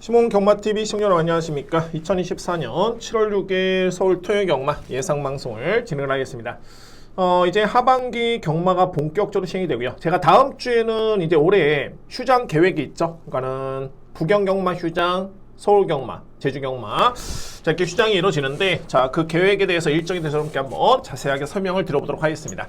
시몬경마TV 시청자 여러분 안녕하십니까. 2024년 7월 6일 서울 토요경마 예상방송을 진행을 하겠습니다. 이제 하반기 경마가 본격적으로 시행이 되고요. 제가 다음 주에는 이제 올해 휴장 계획이 있죠. 그러니까는 부경경마 휴장, 서울경마, 제주경마 자, 이렇게 휴장이 이루어지는데 자, 그 계획에 대해서 일정에 대해서 함께 한번 자세하게 설명을 드려보도록 하겠습니다.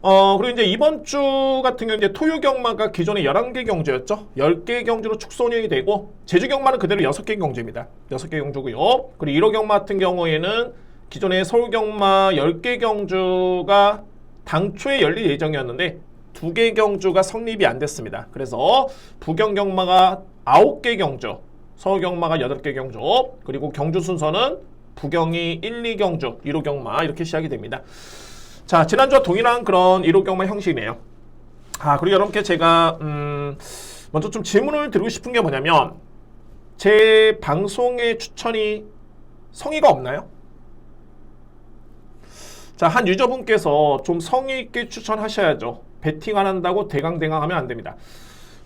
그리고 이제 이번 주 같은 경우 이제 토요 경마가 기존에 11개 경주였죠. 10개 경주로 축소 운영이 되고, 제주 경마는 그대로 6개 경주입니다. 6개 경주고요. 그리고 1호 경마 같은 경우에는 기존에 서울 경마 10개 경주가 당초에 열릴 예정이었는데 2개 경주가 성립이 안 됐습니다. 그래서 부경 경마가 9개 경주, 서울 경마가 8개 경주, 그리고 경주 순서는 부경이 1, 2경주, 1호 경마 이렇게 시작이 됩니다. 자, 지난주와 동일한 그런 1호 경마 형식이네요. 그리고 여러분께 제가 먼저 좀 질문을 드리고 싶은 게 뭐냐면, 제 방송의 추천이 성의가 없나요? 자, 한 유저분께서 좀 성의 있게 추천하셔야죠. 배팅 안 한다고 대강대강 하면 안 됩니다.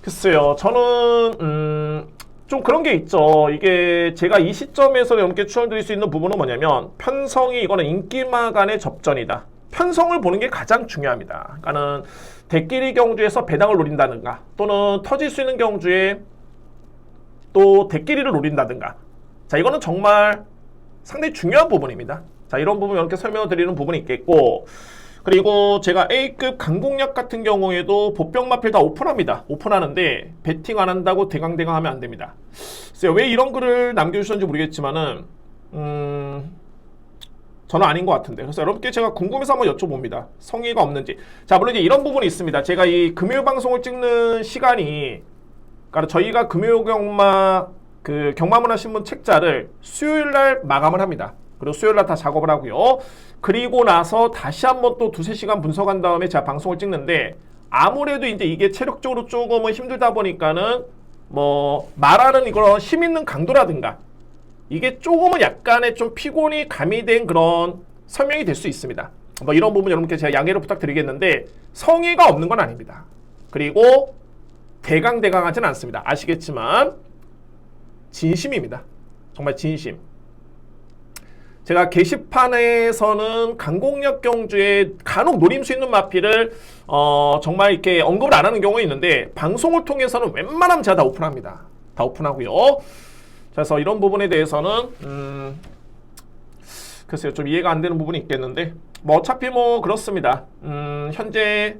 글쎄요, 저는 좀 그런 게 있죠. 이게 제가 이 시점에서 여러분께 추천드릴 수 있는 부분은 뭐냐면, 편성이 이거는 인기마 간의 접전이다. 편성을 보는 게 가장 중요합니다. 그러니까는 대끼리 경주에서 배당을 노린다든가, 또는 터질 수 있는 경주에 또 대끼리를 노린다든가. 자, 이거는 정말 상당히 중요한 부분입니다. 자, 이런 부분 이렇게 설명을 드리는 부분이 있겠고, 그리고 제가 A급 강공략 같은 경우에도 보병 마필 다 오픈합니다. 오픈하는데 배팅 안 한다고 대강대강 하면 안 됩니다. 그래서 왜 이런 글을 남겨주셨는지 모르겠지만은 저는 아닌 것 같은데. 그래서 여러분께 제가 궁금해서 한번 여쭤봅니다. 성의가 없는지. 자, 물론 이제 이런 부분이 있습니다. 제가 이 금요일 방송을 찍는 시간이, 그러니까 저희가 금요일 경마, 그 경마문화신문 책자를 수요일날 마감을 합니다. 그리고 수요일날 다 작업을 하고요. 그리고 나서 다시 한번 또 2-3시간 분석한 다음에 제가 방송을 찍는데, 아무래도 이제 이게 체력적으로 조금은 힘들다 보니까는 뭐 말하는 이런 힘 있는 강도라든가, 이게 조금은 약간의 좀 피곤이 가미된 그런 설명이 될 수 있습니다. 뭐 이런 부분 여러분께 제가 양해를 부탁드리겠는데, 성의가 없는 건 아닙니다. 그리고 대강대강하진 않습니다. 아시겠지만 진심입니다. 정말 진심. 제가 게시판에서는 강공략 경주에 간혹 노림 수 있는 마필을 정말 이렇게 언급을 안 하는 경우가 있는데, 방송을 통해서는 웬만하면 제가 다 오픈합니다. 다 오픈하고요. 그래서 이런 부분에 대해서는 글쎄요, 좀 이해가 안 되는 부분이 있겠는데, 뭐 어차피 뭐 그렇습니다. 현재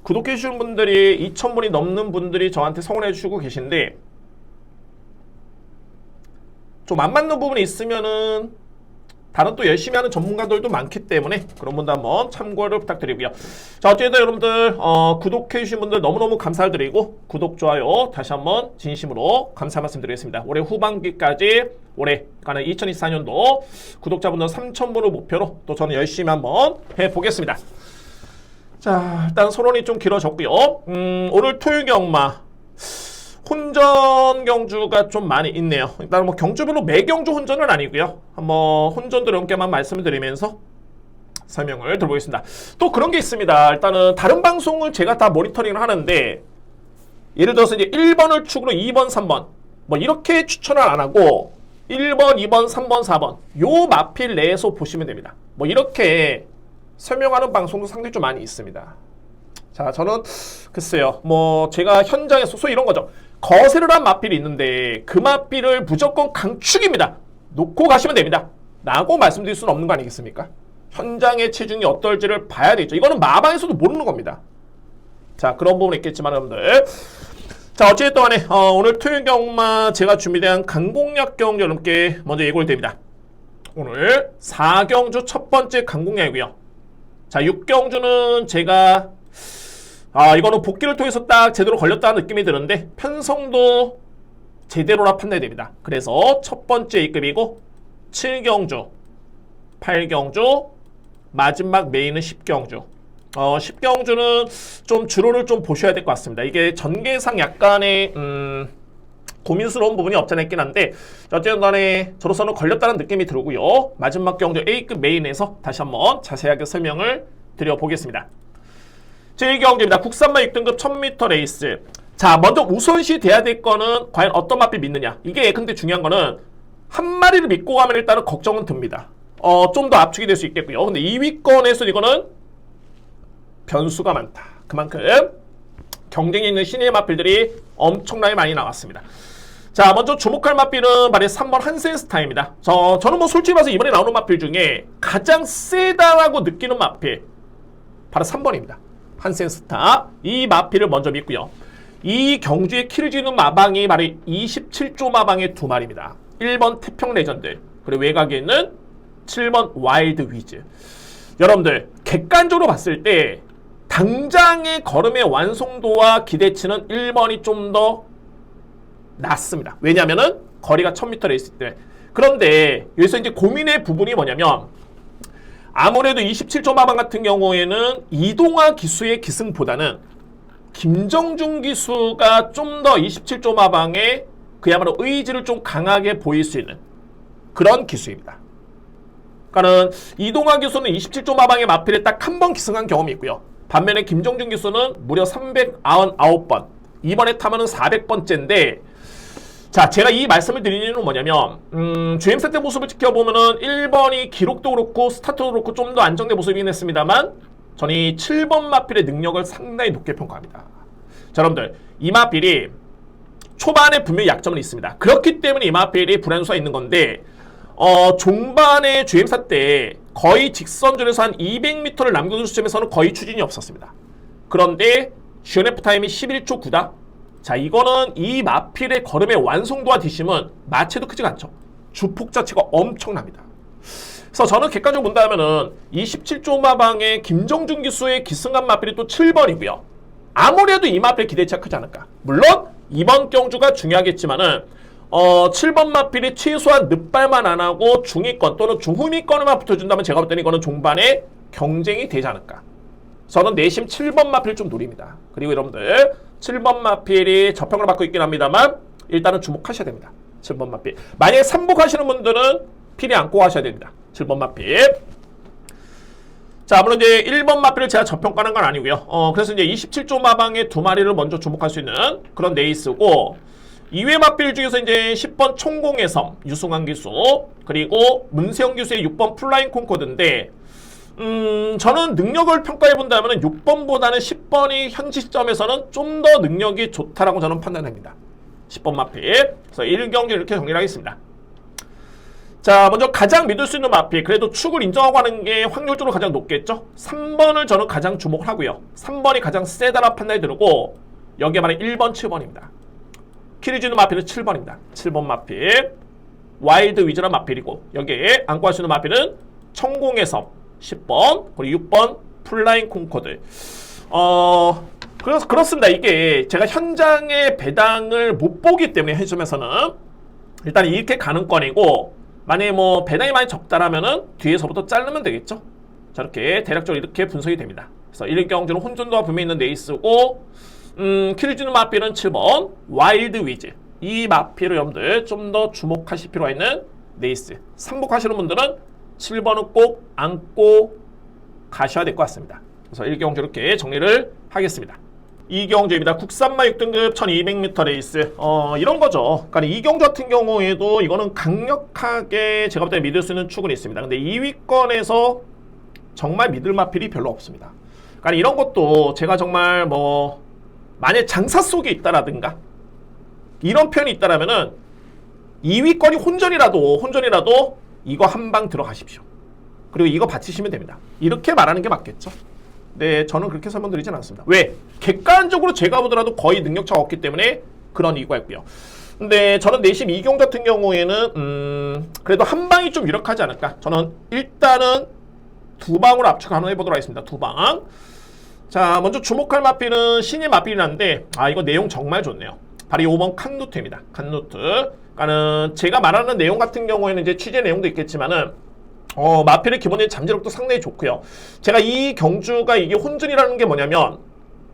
구독해 주신 분들이 2,000분이 넘는 분들이 저한테 성원해 주시고 계신데, 좀 안 맞는 부분이 있으면은 다른 또 열심히 하는 전문가들도 많기 때문에 그런 분들 한번 참고를 부탁드리고요. 자, 어쨌든 여러분들 구독해 주신 분들 너무너무 감사드리고, 구독, 좋아요 다시 한번 진심으로 감사 말씀드리겠습니다. 올해 후반기까지, 올해 그러니까 2024년도 구독자분들 3,000분을 목표로 또 저는 열심히 한번 해보겠습니다. 자, 일단 선언이 좀 길어졌고요. 오늘 토요 경마 혼전 경주가 좀 많이 있네요. 일단 뭐 경주별로 매경주 혼전은 아니고요. 한번 혼전들 여러분께만 말씀을 드리면서 설명을 들어보겠습니다. 또 그런 게 있습니다. 일단은 다른 방송을 제가 다 모니터링을 하는데, 예를 들어서 이제 1번을 축으로 2번, 3번 뭐 이렇게 추천을 안 하고 1번, 2번, 3번, 4번 요 마필 내에서 보시면 됩니다. 뭐 이렇게 설명하는 방송도 상당히 좀 많이 있습니다. 자, 저는 글쎄요, 뭐 제가 현장에서 소위 이런 거죠. 거세를 한 마필이 있는데 그 마필을 무조건 강축입니다. 놓고 가시면 됩니다. 라고 말씀드릴 수는 없는 거 아니겠습니까? 현장의 체중이 어떨지를 봐야 되죠. 이거는 마방에서도 모르는 겁니다. 자, 그런 부분이 있겠지만 여러분들, 자, 어쨌든 간에 오늘 토요일 경마 제가 준비된 강공략 경주 여러분께 먼저 예고를 드립니다. 오늘 4경주 첫 번째 강공략이고요. 자, 6경주는 제가 이거는 복귀를 통해서 딱 제대로 걸렸다는 느낌이 드는데, 편성도 제대로라 판단이 됩니다. 그래서 첫 번째 2급이고 7경주, 8경주, 마지막 메인은 10경주. 10경주는 좀 주로를 좀 보셔야 될 것 같습니다. 이게 전개상 약간의 고민스러운 부분이 없지 않아 있긴 한데, 어쨌든 간에 저로서는 걸렸다는 느낌이 들고요. 마지막 경주 A급 메인에서 다시 한번 자세하게 설명을 드려보겠습니다. 제1경주입니다. 국산마 6등급 1000m 레이스. 자, 먼저 우선시 돼야 될 거는 과연 어떤 마필 믿느냐. 이게 근데 중요한 거는 한 마리를 믿고 가면 일단은 걱정은 듭니다. 좀 더 압축이 될 수 있겠고요. 근데 2위권에서 이거는 변수가 많다. 그만큼 경쟁이 있는 신의 마필들이 엄청나게 많이 나왔습니다. 자, 먼저 주목할 마필은 바로 3번 한센스타입니다. 저는 뭐 솔직히 말해서 이번에 나오는 마필 중에 가장 세다라고 느끼는 마필 바로 3번입니다. 한센스타. 이 마필을 먼저 믿고요. 이 경주에 키를 지는 마방이 바로 27조 마방의 두 마리입니다. 1번 태평 레전드, 그리고 외곽에 있는 7번 와일드 위즈. 여러분들 객관적으로 봤을 때 당장의 걸음의 완성도와 기대치는 1번이 좀 더 낮습니다. 왜냐면은 거리가 1000m에 있을 때. 그런데 여기서 이제 고민의 부분이 뭐냐면 아무래도 27조 마방 같은 경우에는 이동화 기수의 기승보다는 김정준 기수가 좀 더 27조 마방에 그야말로 의지를 좀 강하게 보일 수 있는 그런 기수입니다. 그러니까는 이동화 기수는 27조 마방의 마필에 딱 한 번 기승한 경험이 있고요. 반면에 김정준 기수는 무려 399번, 이번에 타면은 400번째인데, 자, 제가 이 말씀을 드리는 이유는 뭐냐면 GMC 때 모습을 지켜보면은 1번이 기록도 그렇고 스타트도 그렇고 좀 더 안정된 모습이긴 했습니다만 저는 이 7번 마필의 능력을 상당히 높게 평가합니다. 자, 여러분들 이 마필이 초반에 분명히 약점은 있습니다. 그렇기 때문에 이 마필이 불안수가 있는 건데 종반의 GM사 때 거의 직선줄에서 한 200m를 남겨둔 시점에서는 거의 추진이 없었습니다. 그런데 GNF 타임이 11초 9다. 자, 이거는 이 마필의 걸음의 완성도와 뒷심은 마체도 크지가 않죠. 주폭 자체가 엄청납니다. 그래서 저는 객관적으로 본다면은 27조 마방의 김정준 기수의 기승한 마필이 또 7번이고요. 아무래도 이 마필의 기대치가 크지 않을까. 물론 이번 경주가 중요하겠지만은 7번 마필이 최소한 늑발만 안 하고 중위권 또는 중후위권에만 붙어준다면 제가 볼 때는 이거는 종반에 경쟁이 되지 않을까. 저는 내심 7번 마필 좀 노립니다. 그리고 여러분들 7번 마필이 저평을 받고 있긴 합니다만 일단은 주목하셔야 됩니다. 7번 마필. 만약에 삼복하시는 분들은 필히 안고 가셔야 됩니다. 7번 마필. 자, 물론 이제 1번 마필을 제가 저평가하는 건 아니고요. 그래서 이제 27조 마방의 두 마리를 먼저 주목할 수 있는 그런 네이스고, 2회 마필 중에서 이제 10번 총공의 섬 유승환 기수, 그리고 문세영 기수의 6번 플라잉 콩코드인데, 저는 능력을 평가해 본다면 6번보다는 10번이 현지 시점에서는 좀 더 능력이 좋다라고 저는 판단합니다. 10번 마필. 그래서 1경기 이렇게 정리를 하겠습니다. 자, 먼저 가장 믿을 수 있는 마필, 그래도 축을 인정하고 하는 게 확률적으로 가장 높겠죠. 3번을 저는 가장 주목을 하고요. 3번이 가장 세다라 판단이 들고, 여기에 말해 1번, 7번입니다. 키리즈는 마필은 7번입니다. 7번 마필. 와일드 위즈란 마필이고, 여기에 안고 할 수 있는 마필은 천공의 섬 10번, 그리고 6번 플라잉 콩코드. 그렇습니다. 이게 제가 현장의 배당을 못 보기 때문에 해점에서는 일단 이렇게 가는 건이고, 만약에 뭐 배당이 많이 적다라면은 뒤에서부터 자르면 되겠죠. 저렇게 대략적으로 이렇게 분석이 됩니다. 그래서 1경주는 혼전도가 분명히 있는 네이스고, 키르즈는 마필은 7번 와일드 위즈. 이 마필을 여러분들 좀 더 주목하실 필요가 있는 네이스. 삼복하시는 분들은 7번은 꼭 안고 가셔야 될 것 같습니다. 그래서 1경주 이렇게 정리를 하겠습니다. 2경주입니다. 국산마 6등급 1200m 레이스. 이런 거죠. 그러니까 2경주 같은 경우에도 이거는 강력하게 제가 볼 때 믿을 수 있는 축은 있습니다. 근데 2위권에서 정말 믿을 마필이 별로 없습니다. 그러니까 이런 것도 제가 정말 뭐 만약 장사 속에 있다라든가 이런 편이 있다라면은 2위권이 혼전이라도 이거 한 방 들어가십시오. 그리고 이거 받치시면 됩니다. 이렇게 말하는 게 맞겠죠? 네, 저는 그렇게 설명드리진 않습니다. 왜? 객관적으로 제가 보더라도 거의 능력차가 없기 때문에 그런 이유가 있고요. 근데 저는 내심 이경 같은 경우에는 그래도 한 방이 좀 유력하지 않을까. 저는 일단은 두 방으로 압축 한번 해보도록 하겠습니다. 두 방. 자, 먼저 주목할 마필은 신의 마필이란데, 이거 내용 정말 좋네요. 바로 5번 칸누트입니다. 칸누트. 그러니까는 제가 말하는 내용 같은 경우에는 이제 취재 내용도 있겠지만은 마필의 기본적인 잠재력도 상당히 좋고요. 제가 이 경주가 이게 혼전이라는 게 뭐냐면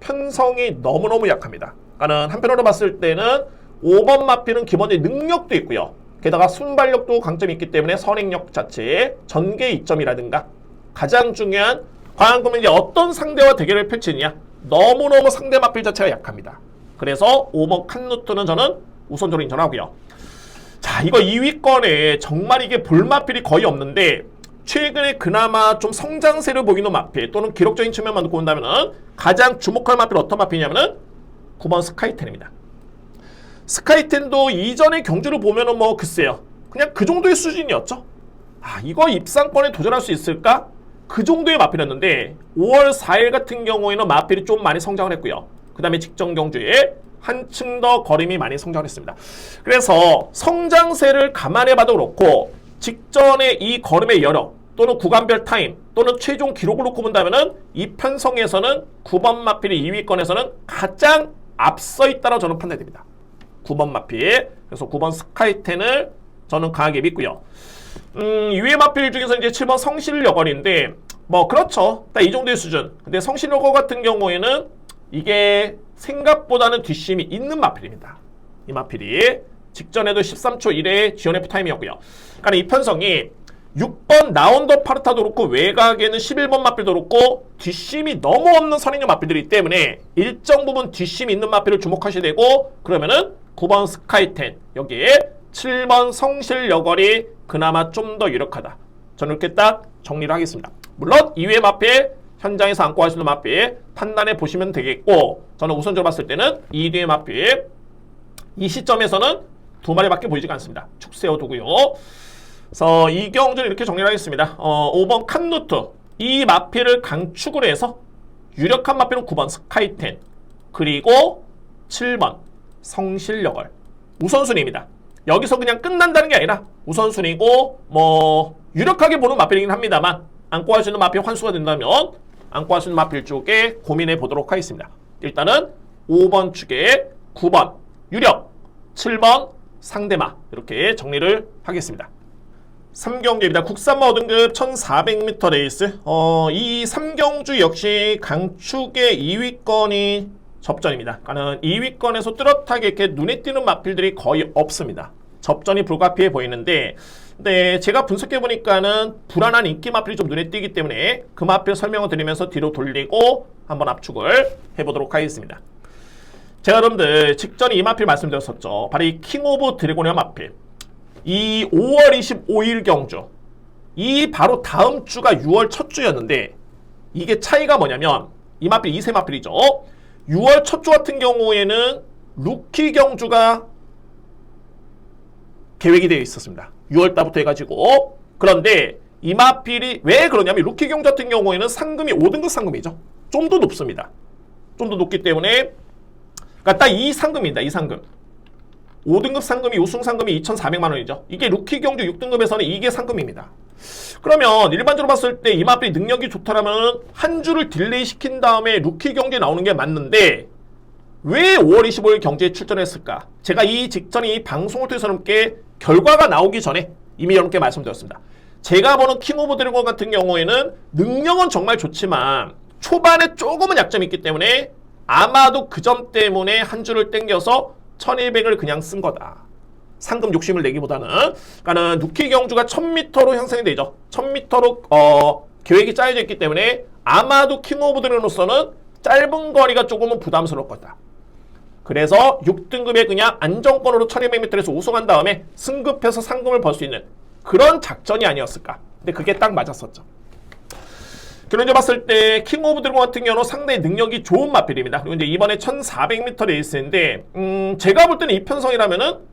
편성이 너무너무 약합니다. 그러니까 한편으로 봤을 때는 5번 마필은 기본적인 능력도 있고요. 게다가 순발력도 강점이 있기 때문에 선행력 자체, 전개 이점이라든가 가장 중요한 과연 그러면 이제 어떤 상대와 대결을 펼치느냐, 너무너무 상대 마필 자체가 약합니다. 그래서 5번 칸루트는 저는 우선적으로 인정하고요. 자, 이거 2위권에 정말 이게 볼마필이 거의 없는데 최근에 그나마 좀 성장세를 보이는 마필 또는 기록적인 측면만 놓고 본다면 가장 주목할 마필은 어떤 마필이냐면은 9번 스카이텐입니다. 스카이텐도 이전의 경주를 보면은 뭐 글쎄요, 그냥 그 정도의 수준이었죠. 아, 이거 입상권에 도전할 수 있을까? 그 정도의 마필이었는데 5월 4일 같은 경우에는 마필이 좀 많이 성장을 했고요. 그 다음에 직전 경주에 한층 더 걸음이 많이 성장을 했습니다. 그래서 성장세를 감안해봐도 그렇고 직전에 이 걸음의 여력 또는 구간별 타임 또는 최종 기록을 놓고 본다면은 이 편성에서는 9번 마필이 2위권에서는 가장 앞서 있다고 저는 판단됩니다. 9번 마필. 그래서 9번 스카이텐을 저는 강하게 믿고요. 이외의 마필 중에서 이제 7번 성실여걸인데 뭐 그렇죠. 딱 이 정도의 수준. 근데 성실여걸 같은 경우에는 이게 생각보다는 뒷심이 있는 마필입니다. 이 마필이 직전에도 13초 1의 GNF 타임이었고요. 그러니까 이 편성이 6번 나온더 파르타도 그렇고 외곽에는 11번 마필도 그렇고 뒷심이 너무 없는 선행형 마필들이기 때문에 일정 부분 뒷심이 있는 마필을 주목하셔야 되고, 그러면은 9번 스카이텐, 여기에 7번 성실여걸이 그나마 좀 더 유력하다. 저는 이렇게 딱 정리를 하겠습니다. 물론 이외의 마필, 현장에서 안고 하시는 마필 판단해 보시면 되겠고, 저는 우선적으로 봤을 때는 이 뒤의 마필 이 시점에서는 두 마리밖에 보이지가 않습니다. 축 세워두고요. 그래서 이 경주는 이렇게 정리를 하겠습니다. 5번 칸루트, 이 마필을 강축을 해서 유력한 마필은 9번 스카이텐, 그리고 7번 성실여걸 우선순위입니다. 여기서 그냥 끝난다는 게 아니라 우선순위고 뭐 유력하게 보는 마필이긴 합니다만 안고 할 수 있는 마필 환수가 된다면 안고 할 수 있는 마필 쪽에 고민해 보도록 하겠습니다. 일단은 5번 축에 9번 유력, 7번 상대마, 이렇게 정리를 하겠습니다. 3경주입니다. 국산마 5등급 1400m 레이스. 이 3경주 역시 강축의 2위권이 접전입니다. 그러니까 2위권에서 뚜렷하게 이렇게 눈에 띄는 마필들이 거의 없습니다. 접전이 불가피해 보이는데, 근데 제가 분석해 보니까는 불안한 인기 마필이 좀 눈에 띄기 때문에 그 마필 설명을 드리면서 뒤로 돌리고 한번 압축을 해보도록 하겠습니다. 제가 여러분들 직전에 이 마필 말씀드렸었죠. 바로 이 킹 오브 드래곤의 마필. 이 5월 25일 경주, 이 바로 다음 주가 6월 첫 주였는데 이게 차이가 뭐냐면 이 마필 2세 마필이죠. 6월 첫 주 같은 경우에는 루키 경주가 계획이 되어 있었습니다. 6월 달부터 해가지고. 그런데 이 마필이 왜 그러냐면 루키 경주 같은 경우에는 상금이 5등급 상금이죠. 좀 더 높습니다. 좀 더 높기 때문에 그러니까 딱 이 상금입니다. 이 상금. 5등급 상금이 우승 상금이 2,400만 원이죠. 이게 루키 경주 6등급에서는 이게 상금입니다. 그러면 일반적으로 봤을 때 이 마필이 능력이 좋다라면 한 주를 딜레이 시킨 다음에 루키 경주에 나오는 게 맞는데 왜 5월 25일 경주에 출전했을까? 제가 이 직전에 이 방송을 통해서 여러분께 결과가 나오기 전에 이미 여러분께 말씀드렸습니다. 제가 보는 킹 오브 드래곤 같은 경우에는 능력은 정말 좋지만 초반에 조금은 약점이 있기 때문에 아마도 그 점 때문에 한 주를 땡겨서 1200을 그냥 쓴 거다. 상금 욕심을 내기보다는. 그러니까는 루키 경주가 1000m로 형성이 되죠. 1000m로 계획이 짜여져 있기 때문에 아마도 킹 오브 드래곤으로서는 짧은 거리가 조금은 부담스러울 거다. 그래서 6등급에 그냥 안정권으로 1200m에서 우승한 다음에 승급해서 상금을 벌 수 있는 그런 작전이 아니었을까. 근데 그게 딱 맞았었죠. 그런데 봤을 때 킹 오브 드래곤 같은 경우는 상당히 능력이 좋은 마필입니다. 그리고 이제 이번에 1400m 레이스인데 제가 볼 때는 이 편성이라면은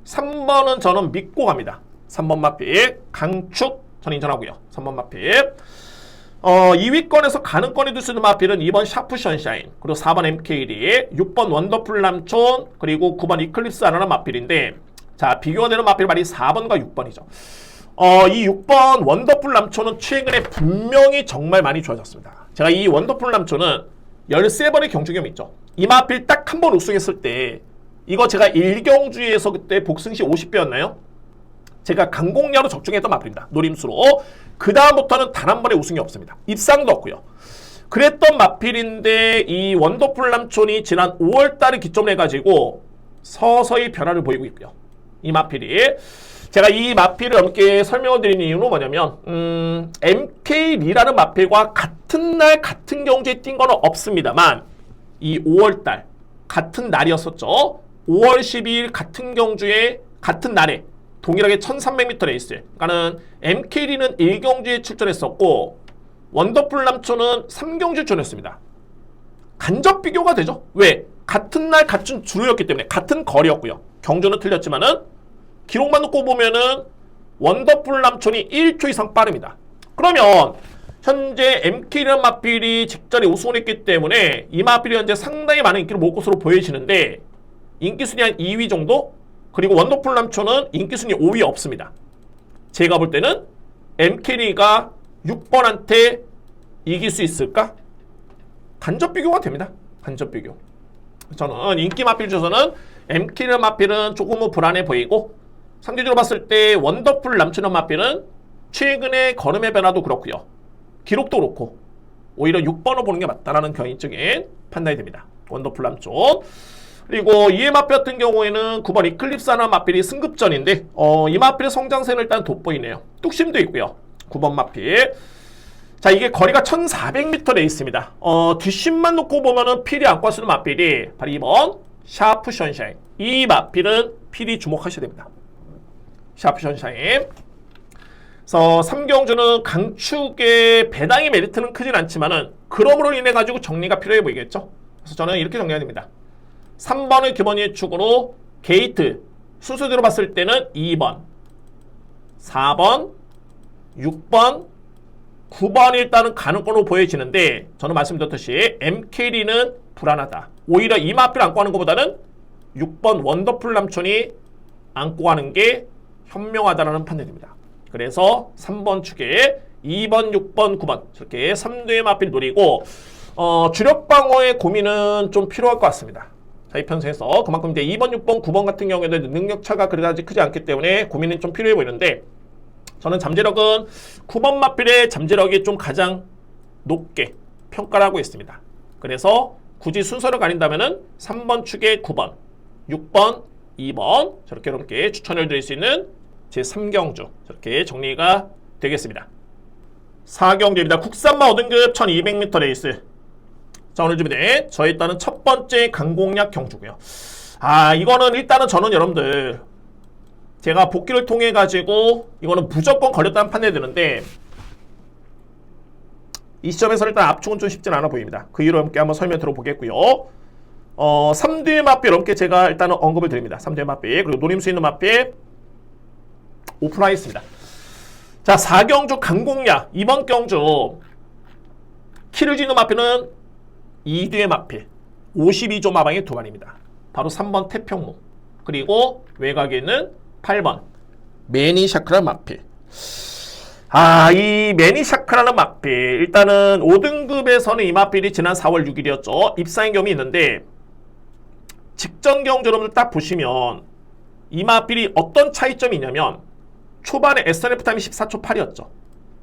3번은 저는 믿고 갑니다. 3번 마필 강축 저는 인정하고요. 3번 마필 2위권에서 가능권이 들 수 있는 마필은 2번 샤프 션샤인, 그리고 4번 MKD, 6번 원더풀 남촌, 그리고 9번 이클립스 아라나 마필인데, 자 비교가 되는 마필 말이 4번과 6번이죠. 이 6번 원더풀 남촌은 최근에 분명히 정말 많이 좋아졌습니다. 제가 이 원더풀 남촌은 13번의 경주 경험이 있죠. 이 마필 딱 한 번 우승했을 때 이거 제가 1경주에서 그때 복승시 50배였나요? 제가 강공야로 적중했던 마필입니다. 노림수로. 그 다음부터는 단 한 번의 우승이 없습니다. 입상도 없고요. 그랬던 마필인데 이 원더풀 남촌이 지난 5월달을 기점으로 해가지고 서서히 변화를 보이고 있고요. 이 마필이. 제가 이 마필을 함께 설명을 드리는 이유는 뭐냐면 MK리라는 마필과 같은 날 같은 경주에 뛴 거는 없습니다만 이 5월달 같은 날이었었죠. 5월 12일 같은 경주에 같은 날에 동일하게 1300m 레이스. 그러니까는 MK리는 1경주에 출전했었고 원더풀 남초는 3경주에 출전했습니다. 간접 비교가 되죠. 왜? 같은 날 같은 주로였기 때문에 같은 거리였고요. 경주는 틀렸지만은 기록만 놓고 보면은 원더풀 남촌이 1초 이상 빠릅니다. 그러면 현재 MK라는 마필이 직전에 우승을 했기 때문에 이 마필이 현재 상당히 많은 인기를 모을 것으로 보여지는데 인기순위 한 2위 정도? 그리고 원더풀 남초는 인기순위 5위 없습니다. 제가 볼 때는 MK리가 6번한테 이길 수 있을까? 간접 비교가 됩니다. 간접 비교. 저는 인기 마필 중에서는 MK리는 마필은 조금은 불안해 보이고 상대적으로 봤을 때 원더풀 남초는 마필은 최근의 걸음의 변화도 그렇고요. 기록도 그렇고 오히려 6번을 보는 게 맞다라는 개인적인 판단이 됩니다. 원더풀 남초. 그리고 이에 마필 같은 경우에는 9번 이클립스하는 마필이 승급전인데 이 마필의 성장세는 일단 돋보이네요. 뚝심도 있고요. 9번 마필. 자, 이게 거리가 1400m 레이스입니다. 뒷심만 놓고 보면은 필이 안고 쓰는 마필이 바로 2번 샤프 션샤인. 이 마필은 필이 주목하셔야 됩니다. 샤프 션샤인. 그래서 3경주는 강축의 배당의 메리트는 크진 않지만은 그럼으로 인해 가지고 정리가 필요해 보이겠죠. 그래서 저는 이렇게 정리해야 됩니다. 3번을 기본의 축으로 게이트 순서대로 봤을 때는 2번, 4번, 6번, 9번이 일단은 가능권으로 보여지는데 저는 말씀드렸듯이 MK리는 불안하다. 오히려 이 마필 안고 가는 것보다는 6번 원더풀 남촌이 안고 가는 게 현명하다는 판단입니다. 그래서 3번 축에 2번, 6번, 9번 이렇게 3두의 마필 노리고 주력 방어의 고민은 좀 필요할 것 같습니다. 자, 이 편에서 그만큼 이제 2번, 6번, 9번 같은 경우에는 능력차가 그다지 크지 않기 때문에 고민은 좀 필요해 보이는데 저는 잠재력은 9번 마필의 잠재력이 좀 가장 높게 평가를 하고 있습니다. 그래서 굳이 순서를 가린다면은 3번 축에 9번, 6번, 2번 저렇게 이렇게 추천을 드릴 수 있는 제3경주 저렇게 정리가 되겠습니다. 4경주입니다. 국산마 5등급 1200m 레이스. 자, 오늘 준비된 저희 일단은 첫 번째 강공략 경주고요. 이거는 일단은 저는 여러분들 제가 복귀를 통해 가지고 이거는 무조건 걸렸다는 판단이 드는데 이 시점에서 일단 압축은 좀 쉽진 않아 보입니다. 그 이유로 함께 한번 설명 들어보겠고요. 3두의 마필 함께 제가 일단은 언급을 드립니다. 3두의 마필 그리고 노림수 있는 마필 오픈하겠습니다. 자, 4경주 강공략 이번 경주 키를 쥐는 마필은 2두의 마필 52조 마방의 두 마리입니다. 바로 3번 태평무 그리고 외곽에는 8번 매니샤크라는 마필. 이 매니샤크라는 마필 일단은 5등급에서는 이 마필이 지난 4월 6일이었죠. 입사인 경험이 있는데 직전 경주 여러분들 딱 보시면 이 마필이 어떤 차이점이 있냐면 초반에 SNF 타임이 14초 8이었죠.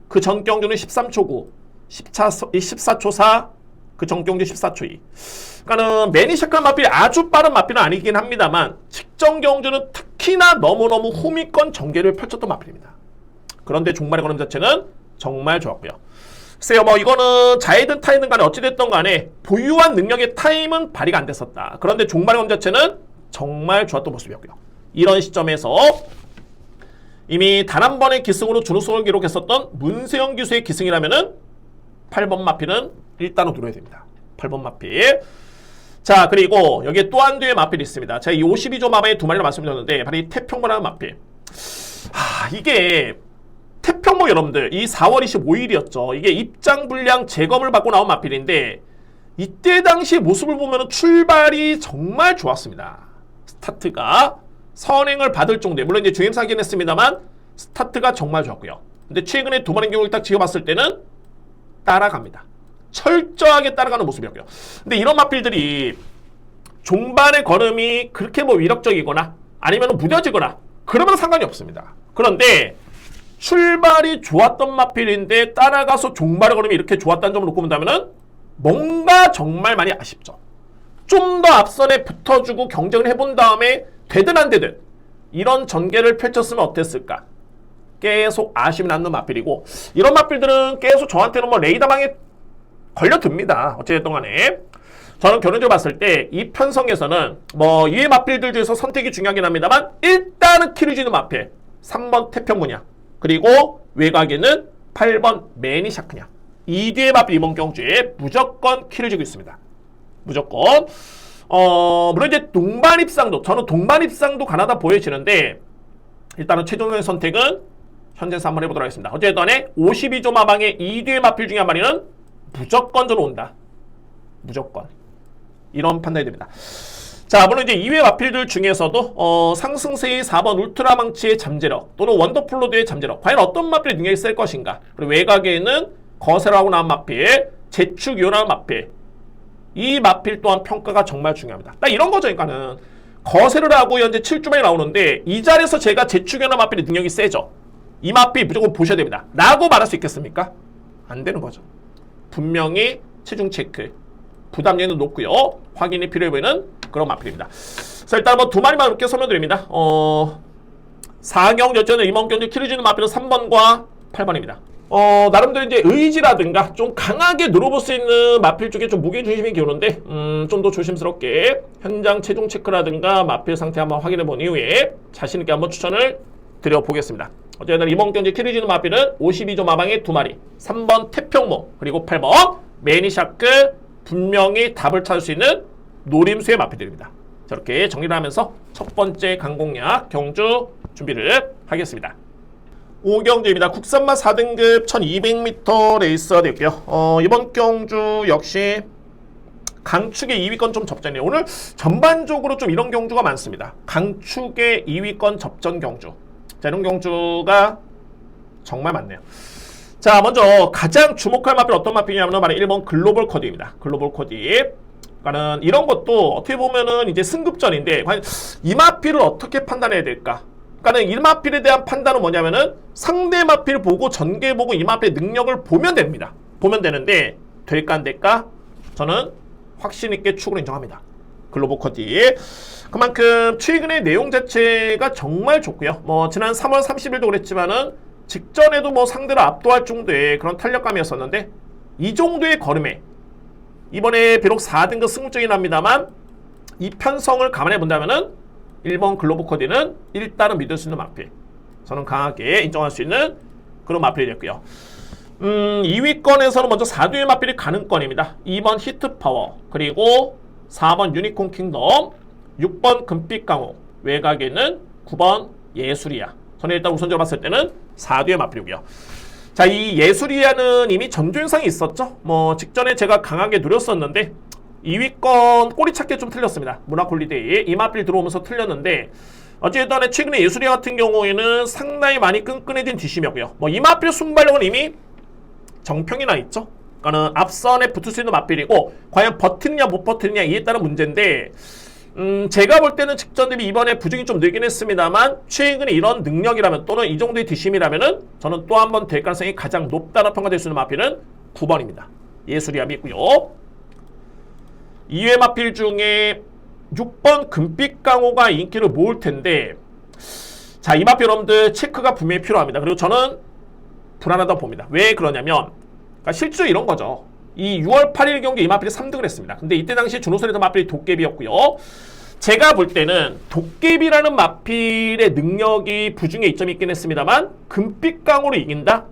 그 전 경주는 13초 9, 14초 4, 그 전 경주 14초 2. 그러니까는 매니샤크라는 마필이 아주 빠른 마필은 아니긴 합니다만 직전 경주는 특히나 너무너무 호미권 전개를 펼쳤던 마필입니다. 그런데 종말의 걸음 자체는 정말 좋았고요. 글쎄요, 이거는 자이든 타이든 간에 어찌됐든 간에 보유한 능력의 타임은 발휘가 안 됐었다. 그런데 종말의 걸음 자체는 정말 좋았던 모습이었고요. 이런 시점에서 이미 단 한 번의 기승으로 준우승을 기록했었던 문세영 기수의 기승이라면은 8번 마필은 일단은 누려야 됩니다. 8번 마필. 자, 그리고 여기에 또 한 두의 마필이 있습니다. 제가 이 52조 마방의 두 마리를 말씀드렸는데 바로 이 태평무라는 마필. 이게 태평무 여러분들 이 4월 25일이었죠. 이게 입장 불량 재검을 받고 나온 마필인데 이때 당시 모습을 보면 출발이 정말 좋았습니다. 스타트가 선행을 받을 정도에 물론 이제 주행사긴 했습니다만 스타트가 정말 좋았고요. 근데 최근에 두 번의 경우를 딱 지어봤을 때는 따라갑니다. 철저하게 따라가는 모습이었고요. 근데 이런 마필들이 종반의 걸음이 그렇게 위력적이거나 아니면 무뎌지거나 그러면 상관이 없습니다. 그런데 출발이 좋았던 마필인데 따라가서 종반의 걸음이 이렇게 좋았다는 점을 놓고 본다면은 뭔가 정말 많이 아쉽죠. 좀 더 앞선에 붙어주고 경쟁을 해본 다음에 되든 안 되든 이런 전개를 펼쳤으면 어땠을까? 계속 아쉬움이 남는 마필이고 이런 마필들은 계속 저한테는 레이더망에 걸려듭니다. 어찌됐든 간에 저는 결론적으로 봤을 때 이 편성에서는 뭐 이외 마필들 중에서 선택이 중요하긴 합니다만 일단은 키를 주는 마필 3번 태평무냐 그리고 외곽에는 8번 매니샤크냐 이 뒤에 마필 이번 경주에 무조건 키를 주고 있습니다. 무조건 물론 이제 동반 입상도 저는 동반 입상도 가능하다 보여지는데 일단은 최종적인 선택은 현재에서 한번 해보도록 하겠습니다. 어쨌든 간에 52조 마방의 2뒤의 마필 중에 한 마리는 무조건 저로 온다. 무조건. 이런 판단이 됩니다. 자, 물론 이제 2회 마필들 중에서도 상승세의 4번 울트라망치의 잠재력 또는 원더플로드의 잠재력 과연 어떤 마필의 능력이 셀 것인가 그리고 외곽에는 거세라고 나온 마필 재축요라는 마필 이 마필 또한 평가가 정말 중요합니다. 나 이런 거죠. 그러니까는 거세를 하고 현재 7주만에 나오는데 이 자리에서 제가 재축요나 마필의 능력이 세죠. 이 마필 무조건 보셔야 됩니다. 라고 말할 수 있겠습니까? 안 되는 거죠. 분명히 체중 체크 부담량도 높고요. 확인이 필요해 보이는 그런 마필입니다. 자, 일단 뭐 두 마리만 이렇게 설명드립니다. 4경 여전히 이번 경주 키를 주는 마필은 3번과 8번입니다. 나름대로 이제 의지라든가 좀 강하게 눌러볼 수 있는 마필 쪽에 좀 무게중심이 기우는데 좀 더 조심스럽게 현장 체중 체크라든가 마필 상태 한번 확인해 본 이후에 자신있게 한번 추천을 드려보겠습니다. 어쨌든 이번 경주 키를 주는 마필은 52조 마방의 두 마리 3번 태평모 그리고 8번 매니샤크 분명히 답을 찾을 수 있는 노림수의 마필들입니다. 저렇게 정리를 하면서 첫 번째 강공략 경주 준비를 하겠습니다. 5경주입니다. 국산마 4등급 1200m 레이스가 되고요. 이번 경주 역시 강축의 2위권 좀 접전이에요. 오늘 전반적으로 좀 이런 경주가 많습니다. 강축의 2위권 접전 경주. 자, 이런 경주가 정말 많네요. 자, 먼저 가장 주목할 마필 어떤 마필이냐면 바로 1번 글로벌 코디입니다. 글로벌 코디. 그러니까는 이런 것도 어떻게 보면은 이제 승급전인데 과연 이 마필을 어떻게 판단해야 될까? 그러니까는 이 마필에 대한 판단은 뭐냐면은 상대 마필 보고 전개 보고 이 마필의 능력을 보면 됩니다. 보면 되는데 될까 안 될까? 저는 확신 있게 축으로 인정합니다. 글로벌 코디. 그만큼 최근의 내용 자체가 정말 좋고요. 뭐 지난 3월 30일도 그랬지만은 직전에도 뭐 상대를 압도할 정도의 그런 탄력감이었었는데 이 정도의 걸음에 이번에 비록 4등급 승부적이긴 합니다만 이 편성을 감안해 본다면은 1번 글로벌 코디는 일단은 믿을 수 있는 마필. 저는 강하게 인정할 수 있는 그런 마필이 됐고요. 2위권에서는 먼저 4두의 마필이 가능권입니다. 2번 히트 파워 그리고 4번 유니콘 킹덤 6번 금빛 강호 외곽에는 9번 예술이야. 저는 일단 우선적으로 봤을 때는 4두의 마필이고요. 자, 이 예술이야는 이미 전조현상이 있었죠. 뭐 직전에 제가 강하게 누렸었는데 2위권 꼬리 찾기 좀 틀렸습니다. 문화콜리데이 이 마필 들어오면서 틀렸는데 어쨌든 최근에 예술이야 같은 경우에는 상당히 많이 끈끈해진 뒷심이었고요. 뭐 이 마필 순발력은 이미 정평이 나 있죠. 그러니까는 앞선에 붙을 수 있는 마필이고 과연 버티느냐 못 버티느냐 이에 따른 문제인데 제가 볼 때는 직전 대비 이번에 부정이 좀 늘긴 했습니다만 최근에 이런 능력이라면 또는 이 정도의 뒷심이라면은 저는 또 한 번 될 가능성이 가장 높다고 평가될 수 있는 마필은 9번입니다. 예술이압이 있고요. 2회 마필 중에 6번 금빛 강호가 인기를 모을 텐데 자, 이 마필 여러분들 체크가 분명히 필요합니다. 그리고 저는 불안하다고 봅니다. 왜 그러냐면 그러니까 실제로 이런 거죠. 이 6월 8일 경기 이 마필이 3등을 했습니다. 근데 이때 당시 준호선에서 마필이 도깨비였고요. 제가 볼 때는 도깨비라는 마필의 능력이 부중에 이점이 있긴 했습니다만 금빛 강호로 이긴다?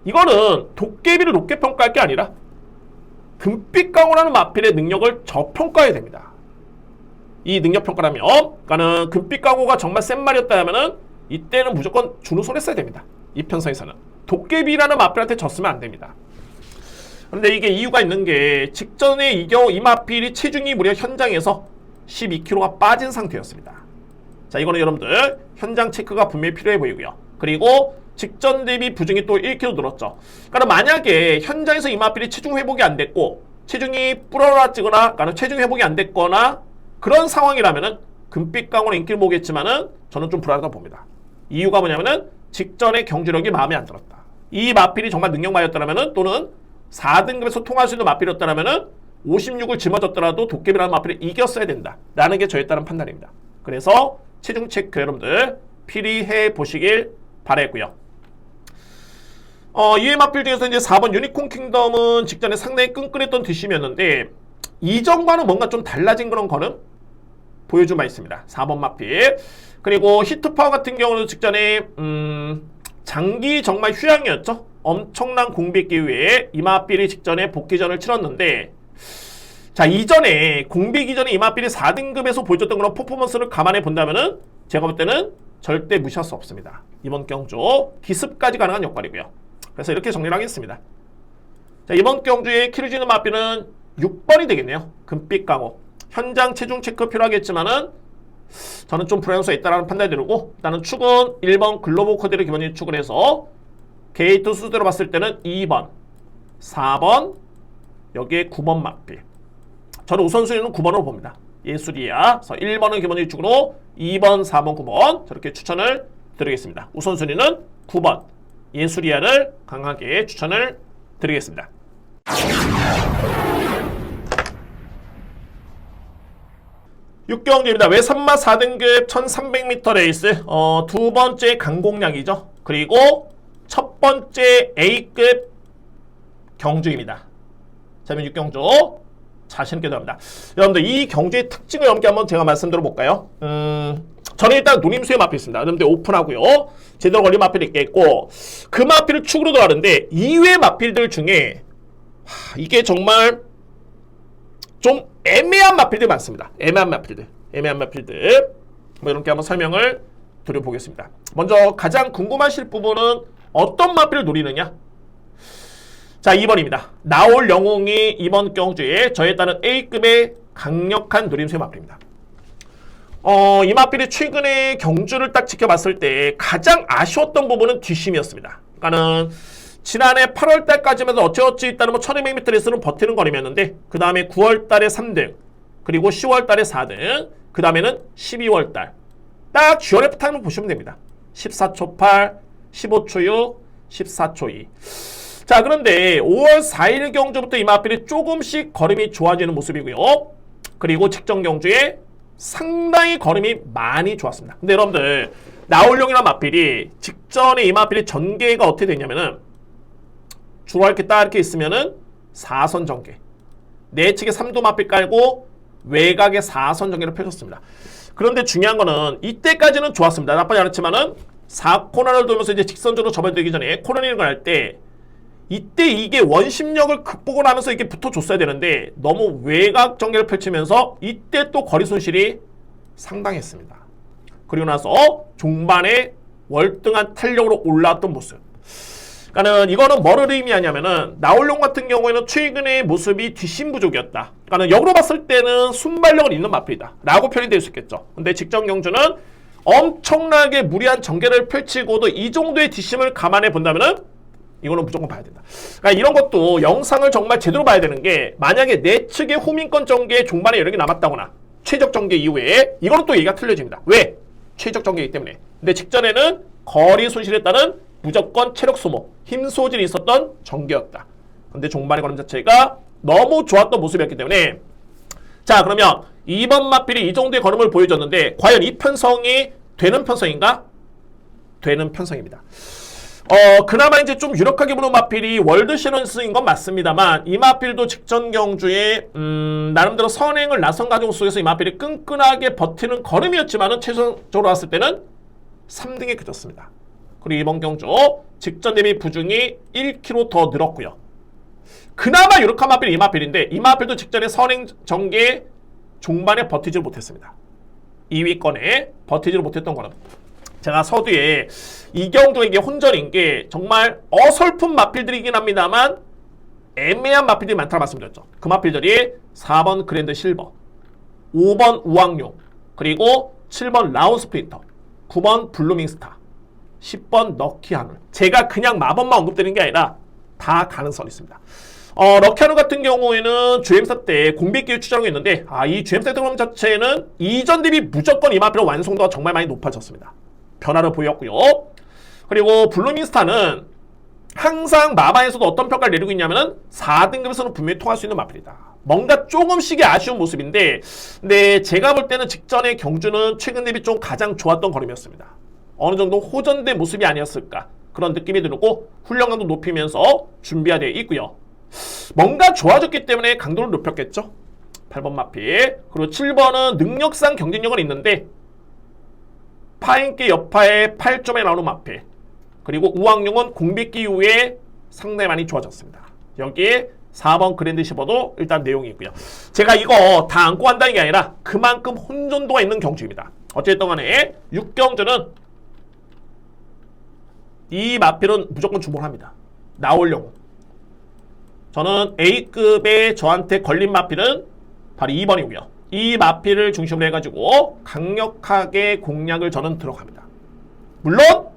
이거는 도깨비를 높게 평가할 게 아니라 금빛 강호라는 마필의 능력을 저평가해야 됩니다. 이 능력 평가라면 그러니까는 금빛 강호가 정말 센 말이었다면은 이때는 무조건 준우손 했어야 됩니다. 이 편성에서는 도깨비라는 마필한테 졌으면 안 됩니다. 그런데 이게 이유가 있는 게 직전에 이 마필이 체중이 무려 현장에서 12kg가 빠진 상태였습니다. 자, 이거는 여러분들 현장 체크가 분명히 필요해 보이고요. 그리고 직전 대비 부중이 또 1kg 늘었죠. 그러니까 만약에 현장에서 이 마필이 체중 회복이 안 됐고 체중이 불어나지거나 그러니까 체중 회복이 안 됐거나 그런 상황이라면은 금빛 강호는 인기를 모으겠지만은 저는 좀 불안하다고 봅니다. 이유가 뭐냐면은 직전의 경주력이 마음에 안 들었다. 이 마필이 정말 능력마였더라면은 또는 4등급에서 통할 수 있는 마필이었더라면은 56을 짊어졌더라도 도깨비라는 마필을 이겼어야 된다 라는 게 저에 따른 판단입니다. 그래서 체중 체크 여러분들 필히 보시길 바라겠고요. 이회 마필 중에서 이제 4번 유니콘 킹덤은 직전에 상당히 끈끈했던 뒷심이었는데 이전과는 뭔가 좀 달라진 그런 거는 보여준 바 있습니다. 4번 마필. 그리고 히트파워 같은 경우는 직전에 장기 정말 휴양이었죠. 엄청난 공백 기회에 이마필이 직전에 복귀전을 치렀는데, 자, 이전에 공백 이전에 이마필이 4등급에서 보여줬던 그런 퍼포먼스를 감안해 본다면은 제가 볼 때는 절대 무시할 수 없습니다. 이번 경주 기습까지 가능한 역할이고요. 그래서 이렇게 정리를 하겠습니다. 자, 이번 경주의 키르지는 마필은 6번이 되겠네요. 금빛 강호. 현장 체중 체크 필요하겠지만은 저는 좀 불안할 있다라는 판단이 들고, 일단은 축은 1번 글로벌 코드를 기본적으로 축을 해서 게이트 수대로 봤을 때는 2번, 4번, 여기에 9번 마필. 저는 우선순위는 9번으로 봅니다. 예술이야. 그래서 1번은 기본적인 축으로 2번, 4번, 9번 저렇게 추천을 드리겠습니다. 우선순위는 9번 예술이야를 강하게 추천을 드리겠습니다. 육경주입니다. 외산마 4등급 1300m 레이스 두 번째 강공량이죠. 그리고 첫 번째 A급 경주입니다. 자, 그럼 육경주 자신있게 들어갑니다. 여러분들 이 경주의 특징을 여러분께 한번 제가 말씀드려 볼까요? 저는 일단 노림수의 마필 있습니다. 여러분들 오픈하고요. 제대로 걸린 마필이 있겠고, 그 마필을 축으로 들어가는데 이외 마필들 중에 이게 정말 좀 애매한 마필들이 많습니다. 애매한 마필들 뭐 이렇게 한번 설명을 드려보겠습니다. 먼저 가장 궁금하실 부분은 어떤 마필을 노리느냐? 자, 2번입니다. 나올 영웅이 이번 경주에 저에 따른 A급의 강력한 노림수의 마필입니다. 이 마필이 최근에 경주를 딱 지켜봤을 때 가장 아쉬웠던 부분은 뒷심이었습니다. 그러니까는 지난해 8월달까지만 해도 어찌어찌 있다는 1200m 레이스는 버티는 거리였는데, 그 다음에 9월달에 3등, 그리고 10월달에 4등, 그 다음에는 12월달 딱 GRF 타임을 보시면 됩니다. 14초 8, 15초 6, 14초 2. 자, 그런데 5월 4일 경주부터 이 마필이 조금씩 걸음이 좋아지는 모습이고요. 그리고 직전 경주에 상당히 걸음이 많이 좋았습니다. 근데 여러분들 나올용이란 마필이 직전에 이 마필이 전개가 어떻게 되냐면은 주로 이렇게 딱 이렇게 있으면은 4선 전개, 내측에 3도 마필 깔고 외곽에 4선 전개를 펼쳤습니다. 그런데 중요한 거는 이때까지는 좋았습니다. 나쁘지 않았지만은 4코너를 돌면서 이제 직선적으로 접어들기 전에 코너링을 할 때 이때 이게 원심력을 극복을 하면서 이게 붙어줬어야 되는데 너무 외곽 전개를 펼치면서 이때 또 거리 손실이 상당했습니다. 그리고 나서 종반에 월등한 탄력으로 올라왔던 모습. 그러니까는 이거는 뭐를 의미하냐면은 나올용 같은 경우에는 최근의 모습이 뒷심 부족이었다. 그러니까는 역으로 봤을 때는 순발력은 있는 마필이다 라고 표현이 될 수 있겠죠. 근데 직전 경주는 엄청나게 무리한 전개를 펼치고도 이 정도의 뒷심을 감안해 본다면은 이거는 무조건 봐야 된다. 그러니까 이런 것도 영상을 정말 제대로 봐야 되는 게, 만약에 내 측의 호민권 전개에 종반에 여러 개 남았다거나 최적 전개 이후에 이거는 또 얘기가 틀려집니다. 왜? 최적 전개이기 때문에. 근데 직전에는 거리 손실에 따른 무조건 체력 소모, 힘 소진이 있었던 전개였다. 근데 종반의 걸음 자체가 너무 좋았던 모습이었기 때문에, 자, 그러면 2번 마필이 이 정도의 걸음을 보여줬는데 과연 이 편성이 되는 편성인가? 되는 편성입니다. 그나마 이제 좀 유력하게 보는 마필이 월드 시런스인 건 맞습니다만, 이 마필도 직전 경주에 나름대로 선행을 나선 과정 속에서 이 마필이 끈끈하게 버티는 걸음이었지만은 최종적으로 봤을 때는 3등에 그쳤습니다. 그리고 이번 경주 직전 대비 부중이 1kg 더 늘었고요. 그나마 유력한 마필이 이 마필인데, 이 마필도 직전에 선행 전개 종반에 버티지 못했습니다. 2위권에 버티지를 못했던 거는, 제가 서두에 이경주에게 혼전인 게 정말 어설픈 마필들이긴 합니다만 애매한 마필들이 많다고 말씀드렸죠. 그 마필들이 4번 그랜드 실버, 5번 우왕용, 그리고 7번 라운 스프린터, 9번 블루밍스타, 10번 럭키 하늘. 제가 그냥 마법만 언급드리는 게 아니라 다 가능성이 있습니다. 럭키 하늘 같은 경우에는 GM사 때 공백기를 추정하고 있는데, 이 GM사 때 자체는 이전 대비 무조건 이 마필의 완성도가 정말 많이 높아졌습니다. 변화를 보였고요. 그리고 블루밍스타는 항상 마바에서도 어떤 평가를 내리고 있냐면은 4등급에서는 분명히 통할 수 있는 마필이다. 뭔가 조금씩의 아쉬운 모습인데, 근데 제가 볼 때는 직전의 경주는 최근 대비 좀 가장 좋았던 걸음이었습니다. 어느 정도 호전된 모습이 아니었을까, 그런 느낌이 들고 훈련감도 높이면서 준비가 되어 있고요. 뭔가 좋아졌기 때문에 강도를 높였겠죠. 8번 마필. 그리고 7번은 능력상 경쟁력은 있는데 파인기 여파에 8점에 나오는 마필. 그리고 우왕룡은 공백기 이후에 상당히 많이 좋아졌습니다. 여기에 4번 그랜드 시버도 일단 내용이 있고요. 제가 이거 다 안고 간다는 게 아니라 그만큼 혼돈도가 있는 경주입니다. 어쨌든 간에 6경주는 이 마필은 무조건 주목합니다. 나오려고. 저는 A급의 저한테 걸린 마필은 바로 2번이고요. 이 마필을 중심으로 해가지고 강력하게 공략을 저는 들어갑니다. 물론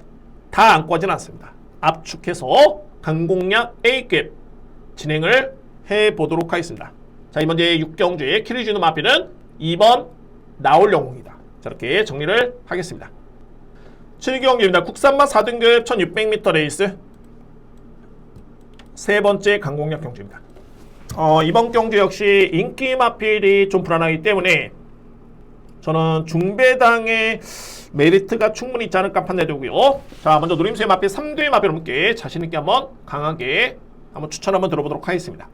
다 안고 하진 않습니다. 압축해서 강공략 A급 진행을 해보도록 하겠습니다. 자, 이번 제 6경주의 키를 주는 마필은 2번 나올 영웅이다. 자, 이렇게 정리를 하겠습니다. 7경주입니다. 국산마 4등급 1600m 레이스 세 번째 강공략 경주입니다. 이번 경주 역시 인기 마필이 좀 불안하기 때문에 저는 중배당의 메리트가 충분히 있지 않을까 판단되고요. 자, 먼저 노림수의 마필 3두의 마필 여러분께 자신있게 한번 강하게 한번 추천 한번 들어보도록 하겠습니다.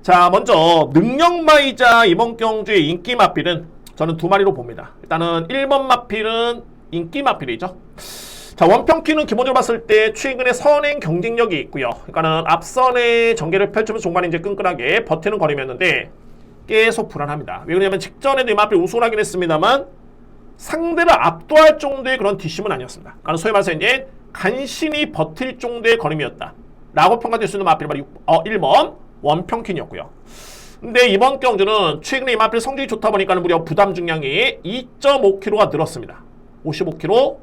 자, 먼저 능력마이자 이번 경주의 인기 마필은 저는 두 마리로 봅니다. 일단은 1번 마필은 인기 마필이죠. 자, 원평키는 기본적으로 봤을 때 최근에 선행 경쟁력이 있고요. 그러니까는 앞선의 전개를 펼치면서 종반에 이제 끈끈하게 버티는 거림이었는데 계속 불안합니다. 왜 그러냐면 직전에도 이 마필 우승을 하긴 했습니다만 상대를 압도할 정도의 그런 뒷심은 아니었습니다. 그러니까 소위 말해서 이제 간신히 버틸 정도의 거림이었다 라고 평가될 수 있는 마필이 바로 1번 원평킨이었고요. 근데 이번 경주는 최근에 이 마필 성적이 좋다 보니까 무려 부담 중량이 2.5kg가 늘었습니다. 55kg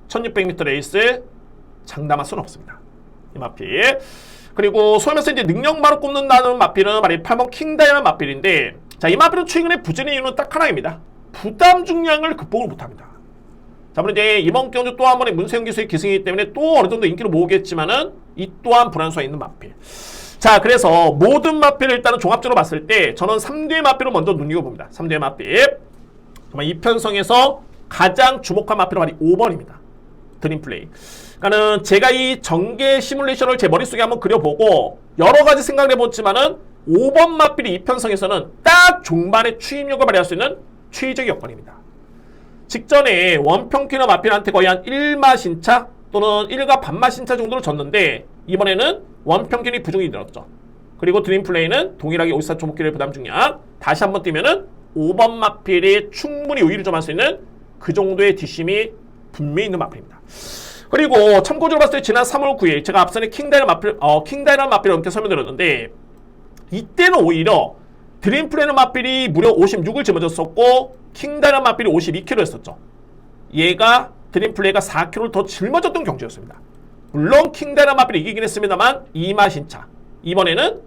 1600m 레이스 장담할 수는 없습니다. 이 마필. 그리고 소위 말해서 이제 능력마로 꼽는다는 마필은 바로 8번 킹다이아 마필인데, 자, 이 마필은 최근에 부진의 이유는 딱 하나입니다. 부담 중량을 극복을 못합니다. 자, 물론 이제 이번 경주 또 한 번의 문세영 기수의 기승이기 때문에 또 어느 정도 인기를 모으겠지만은 이 또한 불안수가 있는 마필. 자, 그래서 모든 마필을 일단은 종합적으로 봤을 때 저는 3두의 마필을 먼저 눈여겨봅니다. 3두의 마필. 정말 이 편성에서 가장 주목한 마필은 바로 5번입니다. 드림플레이. 그러니까는 제가 이 전개 시뮬레이션을 제 머릿속에 한번 그려보고 여러 가지 생각을 해봤지만은 5번 마필이 이 편성에서는 딱 종반의 추임력을 발휘할 수 있는 최적의 여건입니다. 직전에 원평키너 마필한테 거의 한 1마신차 또는 1과 반마신차 정도를 졌는데 이번에는 원평키니 부중이 늘었죠. 그리고 드림플레이는 동일하게 54.5kg의 부담 중량. 다시 한번 뛰면은 5번 마필이 충분히 우위를 점할 수 있는 그 정도의 뒷심이 분명히 있는 마필입니다. 그리고 참고적으로 봤을 때 지난 3월 9일 제가 앞선에 킹다이너 마필을 이렇게 설명드렸는데 이때는 오히려 드림플레이너 마필이 무려 56을 짊어졌었고 킹다이너 마필이 52kg였었죠. 얘가 드림플레이가 4kg를 더 짊어졌던 경주였습니다. 물론 킹다이너 마필이 이기긴 했습니다만 2마신차. 이번에는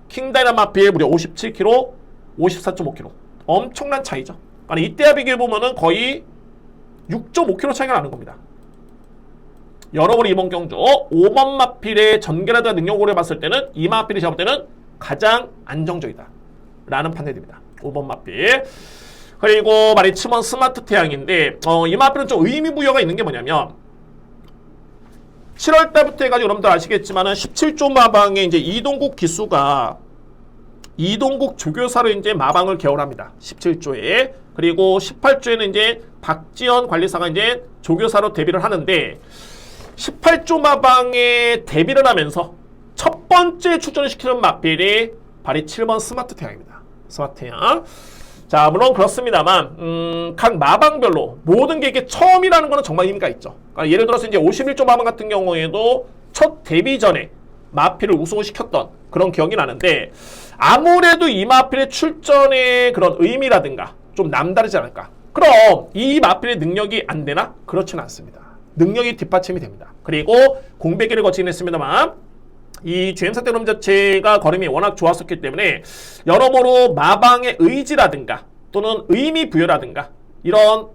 킹다이너 마필 무려 57kg, 54.5kg. 엄청난 차이죠. 그러니까 이때와 비교해보면은 거의 6.5kg 차이가 나는 겁니다. 여러분이 이번 경주 5번 마필의 전개라든가 능력으로 해봤을 때는 이 마필이 제가 볼 때는 가장 안정적이다 라는 판단이 됩니다. 5번 마필. 그리고 말이 7번 스마트 태양인데 이 마필은 좀 의미부여가 있는 게 뭐냐면 7월달부터 해가지고 여러분들 아시겠지만은 17조 마방에 이제 이동국 기수가 이동국 조교사로 이제 마방을 개원합니다. 17조에. 그리고 18조에는 이제 박지연 관리사가 이제 조교사로 데뷔를 하는데 18조 마방에 데뷔를 하면서 첫 번째 출전을 시키는 마필이 바로 7번 스마트 태양입니다. 스마트 태양. 자, 물론 그렇습니다만 각 마방별로 모든 게 이게 처음이라는 거는 정말 의미가 있죠. 그러니까 예를 들어서 이제 51조 마방 같은 경우에도 첫 데뷔 전에 마필을 우승을 시켰던 그런 기억이 나는데 아무래도 이 마필의 출전의 그런 의미라든가 좀 남다르지 않을까. 그럼 이 마필의 능력이 안 되나? 그렇지는 않습니다. 능력이 뒷받침이 됩니다. 그리고 공백기를 거치긴 했습니다만 이 GM 사태놈 자체가 걸음이 워낙 좋았었기 때문에 여러모로 마방의 의지라든가 또는 의미 부여라든가 이런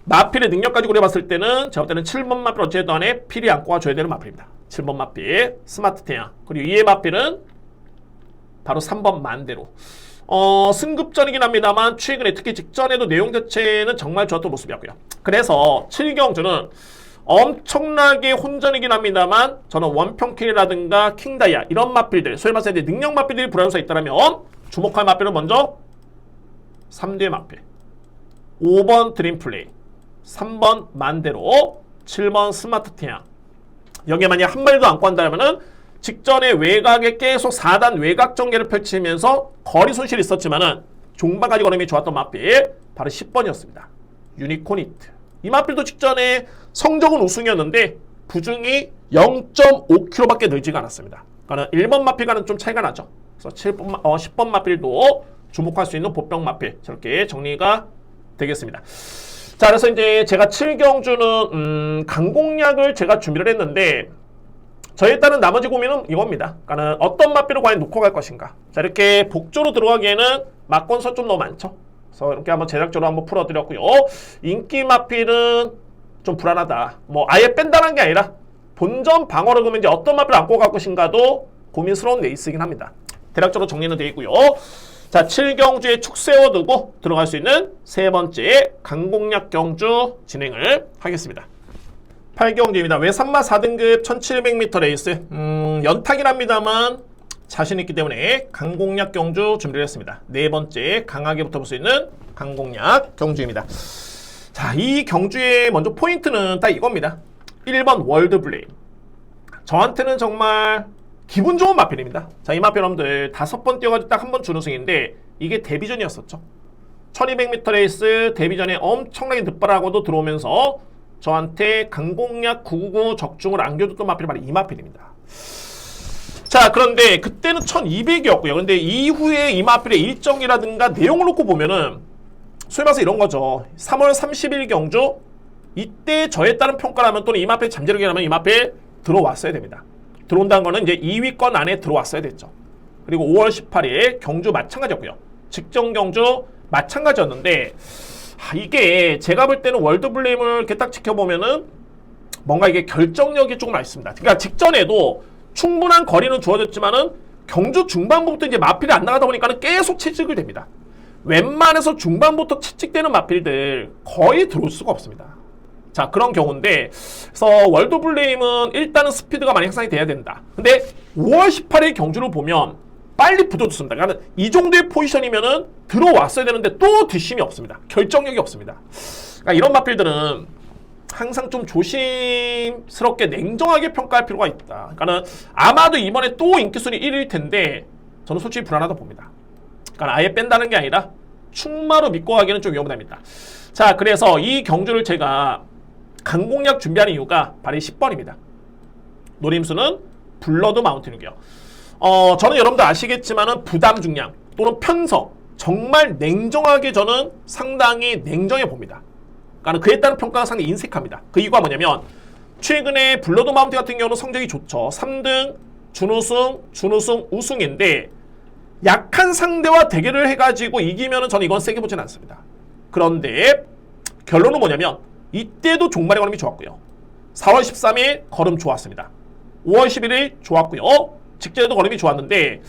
마필의 능력 가지고 해봤을 때는 제가 볼 때는 7번 마필 어쨌든 안에 필이 안고 와줘야 되는 마필입니다. 7번 마필 스마트 태양. 그리고 이의 마필은 바로 3번 만대로. 승급전이긴 합니다만 최근에 특히 직전에도 내용 자체는 정말 좋았던 모습이었고요. 그래서 7경주는 엄청나게 혼전이긴 합니다만 저는 원평킬이라든가 킹다이아 이런 마필들, 소위 말해서 능력 마필들이 불안할 있다면 주목할 마필은 먼저 3뒤의 마필, 5번 드림플레이, 3번 만대로, 7번 스마트 태양. 여기에 만약 한 마리도 안고 한다면은 직전에 외곽에 계속 4단 외곽 전개를 펼치면서 거리 손실이 있었지만은 종반까지 걸음이 좋았던 마필 바로 10번이었습니다. 유니콘 히트. 이 마필도 직전에 성적은 우승이었는데 부중이 0.5kg밖에 늘지가 않았습니다. 그러니까 1번 마필과는 좀 차이가 나죠. 그래서 10번 마필도 주목할 수 있는 보병 마필 저렇게 정리가 되겠습니다. 자, 그래서 이제 제가 7경주는 강공략을 제가 준비를 했는데 저에 따른 나머지 고민은 이겁니다. 그러니까 어떤 마필을 과연 놓고 갈 것인가. 자, 이렇게 복조로 들어가기에는 막건서 좀 너무 많죠. 그래서 이렇게 한번 제작적으로 한번 풀어드렸고요. 인기 마필은 좀 불안하다. 뭐 아예 뺀다는 게 아니라 본전 방어를 그러면 이제 어떤 마필을 안고 갈 것인가도 고민스러운 레이스이긴 합니다. 대략적으로 정리는 되어 있고요. 자, 7경주에 축 세워두고 들어갈 수 있는 세 번째 강공략 경주 진행을 하겠습니다. 8경주입니다. 외산마 4등급 1700m 레이스. 연탁이긴 합니다만 자신 있기 때문에 강공략 경주 준비를 했습니다. 네 번째 강하게 붙어볼 수 있는 강공략 경주입니다. 자, 이 경주의 먼저 포인트는 딱 이겁니다. 1번 월드 블레임. 저한테는 정말 기분 좋은 마필입니다. 자, 이 마필 여러분들 5번 뛰어가지고 딱 한 번 준우승인데 이게 데뷔전이었었죠. 1200m 레이스 데뷔전에 엄청나게 늦바라고도 들어오면서 저한테 강공략 999 적중을 안겨줬던 마필이 바로 이 마필입니다. 자, 그런데 그때는 1200이었고요. 그런데 이후에 이 마필의 일정이라든가 내용을 놓고 보면은 소위 말해서 이런 거죠. 3월 30일 경주 이때 저에 따른 평가라면 또는 이 마필 잠재력이라면 이 마필 들어왔어야 됩니다. 들어온다는 거는 이제 2위권 안에 들어왔어야 됐죠. 그리고 5월 18일 경주 마찬가지였고요. 직전 경주 마찬가지였는데 이게 제가 볼 때는 월드블레임을 이렇게 딱 지켜보면은 뭔가 이게 결정력이 조금 있습니다. 그러니까 직전에도 충분한 거리는 주어졌지만은 경주 중반부터 이제 마필이 안 나가다 보니까는 계속 채찍을 댑니다. 웬만해서 중반부터 채찍되는 마필들 거의 들어올 수가 없습니다. 자, 그런 경우인데 그래서 월드블레임은 일단은 스피드가 많이 향상이 돼야 된다. 근데 5월 18일 경주를 보면 빨리 붙어줬습니다. 그러니까 이 정도의 포지션이면은 들어왔어야 되는데 또 뒷심이 없습니다. 결정력이 없습니다. 그러니까 이런 마필들은 항상 좀 조심스럽게 냉정하게 평가할 필요가 있다. 그러니까는 아마도 이번에 또 인기순위 1위일 텐데 저는 솔직히 불안하다 봅니다. 그러니까 아예 뺀다는 게 아니라 충마로 믿고 가기는 좀 위험합니다. 자, 그래서 이 경주를 제가 강공략 준비하는 이유가 바로 10번입니다. 노림수는 블러드 마운틴이고요. 저는 여러분들 아시겠지만은 부담 중량 또는 편성 정말 냉정하게 저는 상당히 냉정해 봅니다. 그러니까 그에 따른 평가가 상당히 인색합니다. 그 이유가 뭐냐면 최근에 블러드 마운틴 같은 경우는 성적이 좋죠. 3등, 준우승, 우승인데 약한 상대와 대결을 해가지고 이기면은 저는 이건 세게 보진 않습니다. 그런데 결론은 뭐냐면 이때도 종말의 걸음이 좋았고요. 4월 13일 걸음 좋았습니다. 5월 11일 좋았고요. 직전에도 걸음이 좋았는데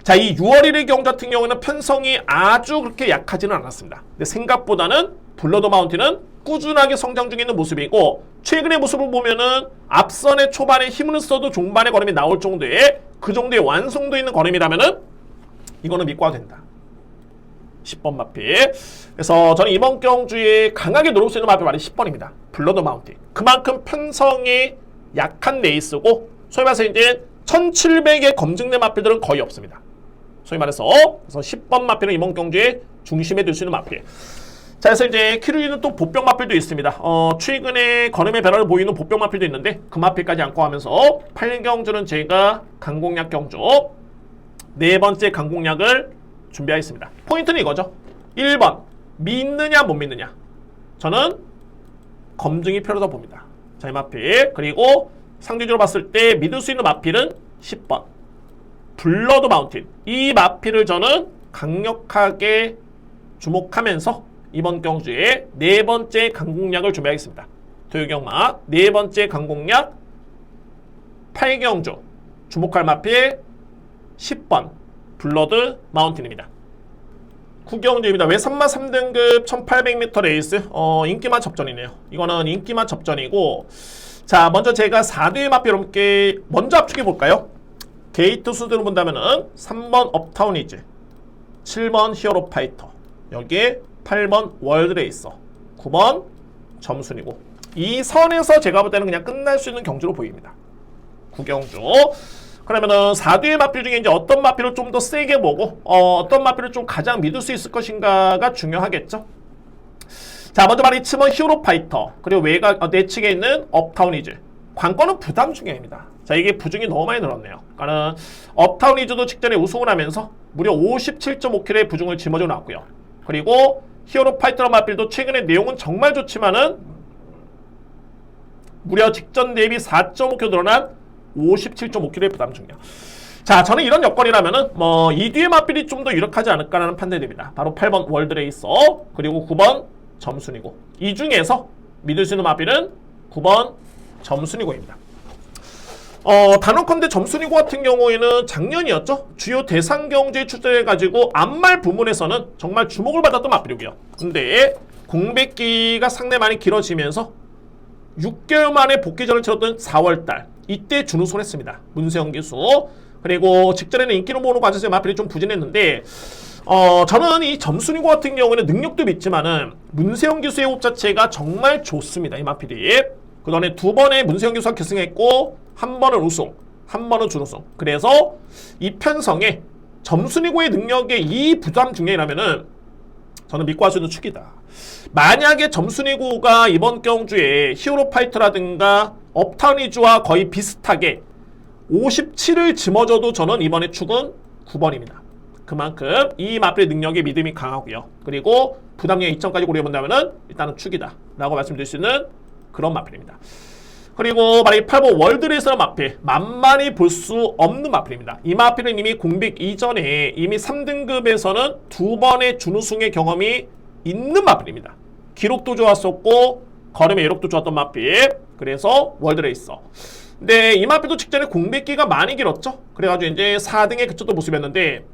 자, 이 6월 1일 경주 같은 경우에는 편성이 아주 그렇게 약하지는 않았습니다. 근데 생각보다는 블러드 마운틴은 꾸준하게 성장 중에 있는 모습이고 최근의 모습을 보면은 앞선의 초반에 힘을 써도 종반의 걸음이 나올 정도의 그 정도의 완성도 있는 걸음이라면은 이거는 믿고 와도 된다. 10번 마필. 그래서 저는 이번 경주에 강하게 노릴 수 있는 마필 바로 10번입니다. 블러드 마운틴. 그만큼 편성이 약한 레이스고 소위 말해서 이제 1700의 검증된 마필들은 거의 없습니다. 소위 말해서 그래서 10번 마필은 이번 경주에 중심에 둘 수 있는 마필. 자, 그래서 이제 키루이는 또 보병 마필도 있습니다. 최근에 걸음의 변화를 보이는 보병 마필도 있는데 그 마필까지 안고 하면서 8경주는 제가 강공략 경주 네 번째 강공략을 준비하겠습니다. 포인트는 이거죠. 1번 믿느냐 못 믿느냐. 저는 검증이 필요하다 봅니다. 자, 이 마필. 그리고 상대적으로 봤을 때 믿을 수 있는 마필은 10번 블러드 마운틴. 이 마필을 저는 강력하게 주목하면서 이번 경주에 네 번째 강공략을 준비하겠습니다. 도요경마 네 번째 강공략 8경주 주목할 마필 10번 블러드 마운틴입니다. 구경주입니다. 외산마 3등급 1800m 레이스 인기만 접전이네요. 이거는 인기만 접전이고, 자 먼저 제가 4대 마피 여러분께 먼저 압축해 볼까요? 게이트 순서로 본다면은 3번 업타운 이즈, 7번 히어로 파이터, 여기에 8번 월드 레이서, 9번 점순이고, 이 선에서 제가 볼 때는 그냥 끝날 수 있는 경주로 보입니다. 구경주. 그러면은 4뒤의 마필 중에 이제 어떤 마필을 좀 더 세게 보고 어떤 마필을 좀 가장 믿을 수 있을 것인가가 중요하겠죠. 자 먼저 말이 7번 히어로 파이터, 그리고 외곽 내측에 있는 업타운 이즈. 관건은 부담 중요합니다. 자 이게 부중이 너무 많이 늘었네요. 그러니까는 업타운 이즈도 직전에 우승을 하면서 무려 57.5kg의 부중을 짊어져 놨고요. 그리고 히어로 파이터 마필도 최근에 내용은 정말 좋지만은 무려 직전 대비 4.5kg 늘어난 57.5kg의 부담 중량. 자, 저는 이런 여건이라면은 이 뒤에 마필이 좀 더 유력하지 않을까라는 판단이 됩니다. 바로 8번 월드 레이서, 그리고 9번 점순이고, 이 중에서 믿을 수 있는 마필은 9번 점순이고입니다. 단언컨대 점순이고 같은 경우에는 작년이었죠. 주요 대상 경주에 출전해가지고 앞말 부문에서는 정말 주목을 받았던 마필이고요. 근데 공백기가 상당히 많이 길어지면서 6개월 만에 복귀전을 치렀던 4월달, 이때 준우승을 했습니다. 문세영 기수. 그리고 직전에는 인기로 모으는 과정에서 마필이 좀 부진했는데 저는 이 점순이고 같은 경우에는 능력도 믿지만은 문세영 기수의 호흡 자체가 정말 좋습니다. 이 마필이. 그 다음에 2번의 문세영 기수가 결승했고, 한 번은 우승, 한 번은 준우승. 그래서 이 편성에 점순이고의 능력의 이 부담 중량이라면은 저는 믿고 할 수 있는 축이다. 만약에 점순이고가 이번 경주에 히어로 파이터라든가 업타운 이즈와 거의 비슷하게 57을 짊어져도 저는 이번에 축은 9번입니다. 그만큼 이 마필의 능력에 믿음이 강하고요. 그리고 부담력 2점까지 고려해본다면 일단은 축이다 라고 말씀드릴 수 있는 그런 마필입니다. 그리고 만약에 8번 월드레이서 마필, 만만히 볼 수 없는 마필입니다. 이 마필은 이미 공백 이전에 이미 3등급에서는 2번의 준우승의 경험이 있는 마필입니다. 기록도 좋았었고 걸음의 여력도 좋았던 마필. 그래서 월드레이서. 근데 이 마필도 직전에 공백기가 많이 길었죠. 그래가지고 이제 4등에 그쳤던 모습이었는데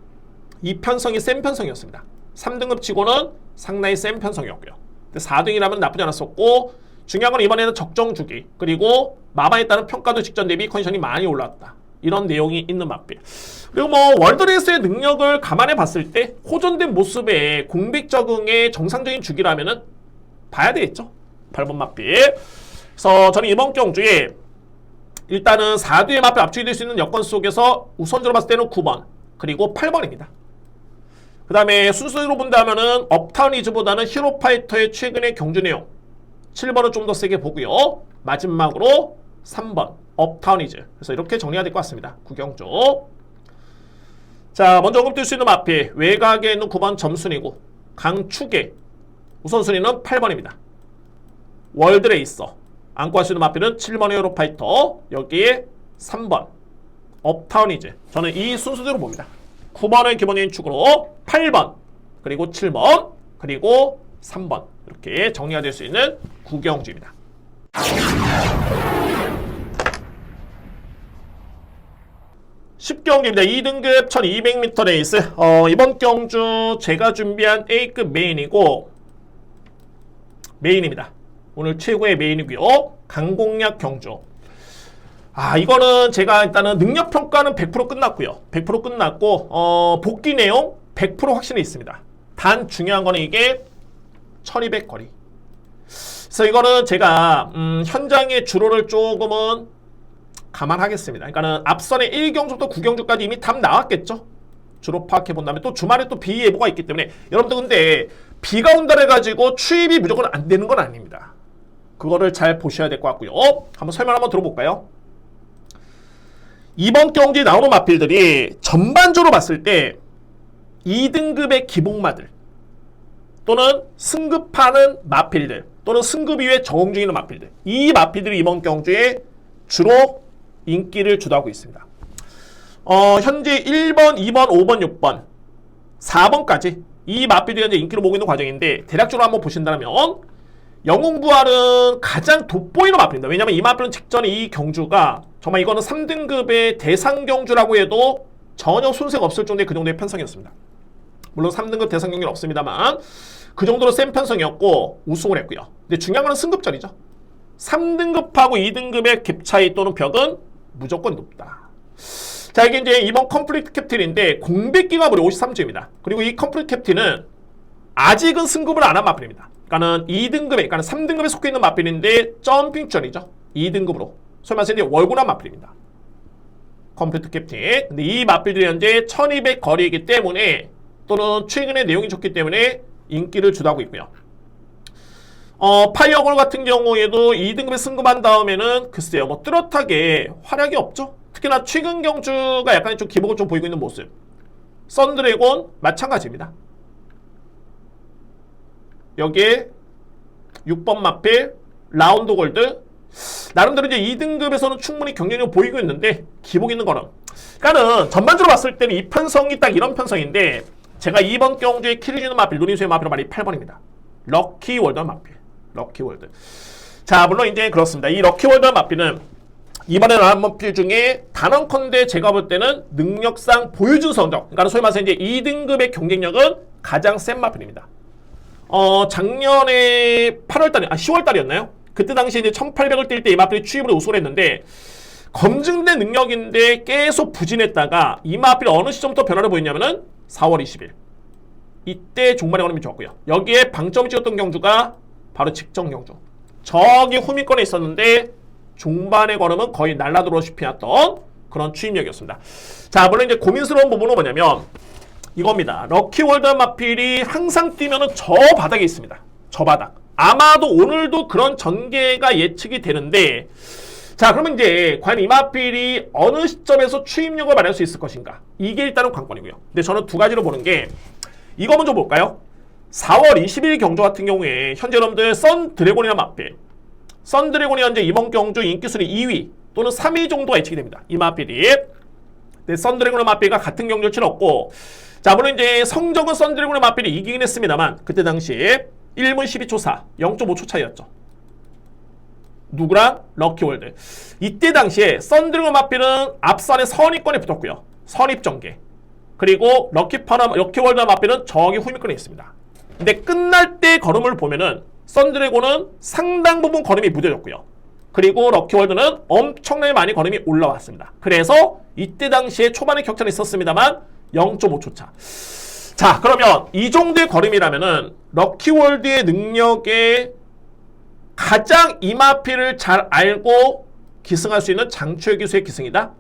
이 편성이 센 편성이었습니다. 3등급 치고는 상당히 센 편성이었고요. 근데 4등이라면 나쁘지 않았었고, 중요한 건 이번에는 적정 주기, 그리고 마마에 따른 평가도 직전 대비 컨디션이 많이 올라왔다. 이런 내용이 있는 마필. 그리고 월드레이스의 능력을 감안해 봤을 때 호전된 모습에 공백 적응의 정상적인 주기라면은 봐야 되겠죠. 8번 마필. 그래서 저는 이번 경주에 일단은 4뒤의 마필 압축이 될 수 있는 여건 속에서 우선적으로 봤을 때는 9번, 그리고 8번입니다. 그 다음에 순서로 본다면은 업타운 이즈보다는 히어로 파이터의 최근의 경주 내용 7번은 좀 더 세게 보고요. 마지막으로 3번 업타운 이즈. 그래서 이렇게 정리가 될 것 같습니다. 구경주. 자, 먼저 언급될 수 있는 마필, 외곽에 있는 9번 점순이고, 강축에 우선순위는 8번입니다. 월드레이서. 안고 할 수 있는 마필은 7번 히어로 파이터, 여기에 3번 업타운 이즈. 저는 이 순서대로 봅니다. 9번을 기본적인 축으로 8번, 그리고 7번, 그리고 3번 이렇게 정리가 될 수 있는 구경주입니다. 10경기입니다. 2등급 1200m 레이스. 이번 경주 제가 준비한 A급 메인이고, 메인입니다. 오늘 최고의 메인이고요. 강공략 경주. 이거는 제가 일단은 능력평가는 100% 끝났고요. 100% 끝났고, 복귀 내용 100% 확신이 있습니다. 단 중요한 거는 이게 1200 거리. 그래서 이거는 제가 현장의 주로를 조금은 감안하겠습니다. 그러니까는 앞선의 1경주부터 9경주까지 이미 답 나왔겠죠. 주로 파악해 본다면 또 주말에 또 비 예보가 있기 때문에 여러분들 근데 비가 온다 해가지고 추입이 무조건 안 되는 건 아닙니다. 그거를 잘 보셔야 될 것 같고요. 한번 설명 한번 들어볼까요? 이번 경기에 나오는 마필들이 전반적으로 봤을 때 2등급의 기복마들 또는 승급하는 마필들 또는 승급 이후에 적응 중인 마필들, 이 마필들이 이번 경주에 주로 인기를 주도하고 있습니다. 현재 1번, 2번, 5번, 6번, 4번까지 이 마필들이 현재 인기를 모으고 있는 과정인데, 대략적으로 한번 보신다면 영웅부활은 가장 돋보이는 마필입니다. 왜냐하면 이 마필은 직전에 이 경주가 정말 이거는 3등급의 대상 경주라고 해도 전혀 손색 없을 정도의 그 정도의 편성이었습니다. 물론 3등급 대상 경기는 없습니다만 그 정도로 센 편성이었고 우승을 했고요. 근데 중요한 건 승급전이죠. 3등급하고 2등급의 갭 차이 또는 벽은 무조건 높다. 자, 이게 이제 이번 컴플리트 캡틴인데 공백기가 무려 53점입니다. 그리고 이 컴플리트 캡틴은 아직은 승급을 안 한 마필입니다. 그러니까는 2등급에, 그러니까 3등급에 속해 있는 마필인데 점핑전이죠. 2등급으로. 소위 말해서 이제 월군한 마필입니다. 컴플리트 캡틴. 근데 이 마필들이 현재 1200 거리이기 때문에 또는 최근에 내용이 좋기 때문에 인기를 주도하고 있고요. 파이어골 같은 경우에도 2등급에 승급한 다음에는 글쎄요, 뭐 뚜렷하게 활약이 없죠. 특히나 최근 경주가 약간 좀 기복을 좀 보이고 있는 모습. 썬드래곤 마찬가지입니다. 여기에 6번 마필, 라운드 골드. 나름대로 이제 2등급에서는 충분히 경쟁력을 보이고 있는데 기복 있는 거는. 그러니까는 전반적으로 봤을 때는 이 편성이 딱 이런 편성인데 제가 이번 경주에 키를 주는 마필, 누님수의 마필은 바로 이 8번입니다. 럭키 월드 마필. 럭키 월드. 자, 물론 이제 그렇습니다. 이 럭키 월드 마필은 이번에 나온 마필 중에 단언컨대 제가 볼 때는 능력상 보여준 성적. 그러니까 소위 말해서 이제 2등급의 경쟁력은 가장 센 마필입니다. 작년에 10월달이었나요? 그때 당시 이제 1800을 뛸 때 이 마필이 추입으로 우승을 했는데 검증된 능력인데 계속 부진했다가 이 마필이 어느 시점부터 변화를 보였냐면은 4월 20일. 이때 종말의 걸음이 좋았고요. 여기에 방점을 찍었던 경주가 바로 직전 경주. 저기 후미권에 있었는데 종반의 걸음은 거의 날라들어오시피 했던 그런 추임력이었습니다. 자, 물론 이제 고민스러운 부분은 뭐냐면 이겁니다. 럭키 월드 마필이 항상 뛰면은 저 바닥에 있습니다. 저 바닥. 아마도 오늘도 그런 전개가 예측이 되는데 자, 그러면 이제 과연 이 마필이 어느 시점에서 추임력을 발휘할 수 있을 것인가? 이게 일단은 관건이고요. 근데 저는 두 가지로 보는 게 이거 먼저 볼까요? 4월 20일 경주 같은 경우에 현재 여러분들 썬드래곤이나 마필. 썬드래곤이 현재 이번 경주 인기순위 2위 또는 3위 정도가 예측이 됩니다. 이 마필이. 네, 썬드래곤과 마필과 같은 경주를 치렀고 자, 물론 이제 성적은 썬드래곤과 마필이 이기긴 했습니다만 그때 당시에 1분 12초 4, 0.5초 차이였죠. 누구랑? 럭키월드. 이때 당시에 썬드래곤 마필은 앞선의 선입권에 붙었고요. 선입전개. 그리고 럭키월드 마필은 저기 후미권에 있습니다. 근데 끝날 때 걸음을 보면은 썬드래곤은 상당 부분 걸음이 무뎌졌고요. 그리고 럭키월드는 엄청나게 많이 걸음이 올라왔습니다. 그래서 이때 당시에 초반에 격차는 있었습니다만 0.5초 차. 자, 그러면 이 정도의 걸음이라면은 럭키월드의 능력에 가장 이 마필을 잘 알고 기승할 수 있는 장초의 기수의 기승이다.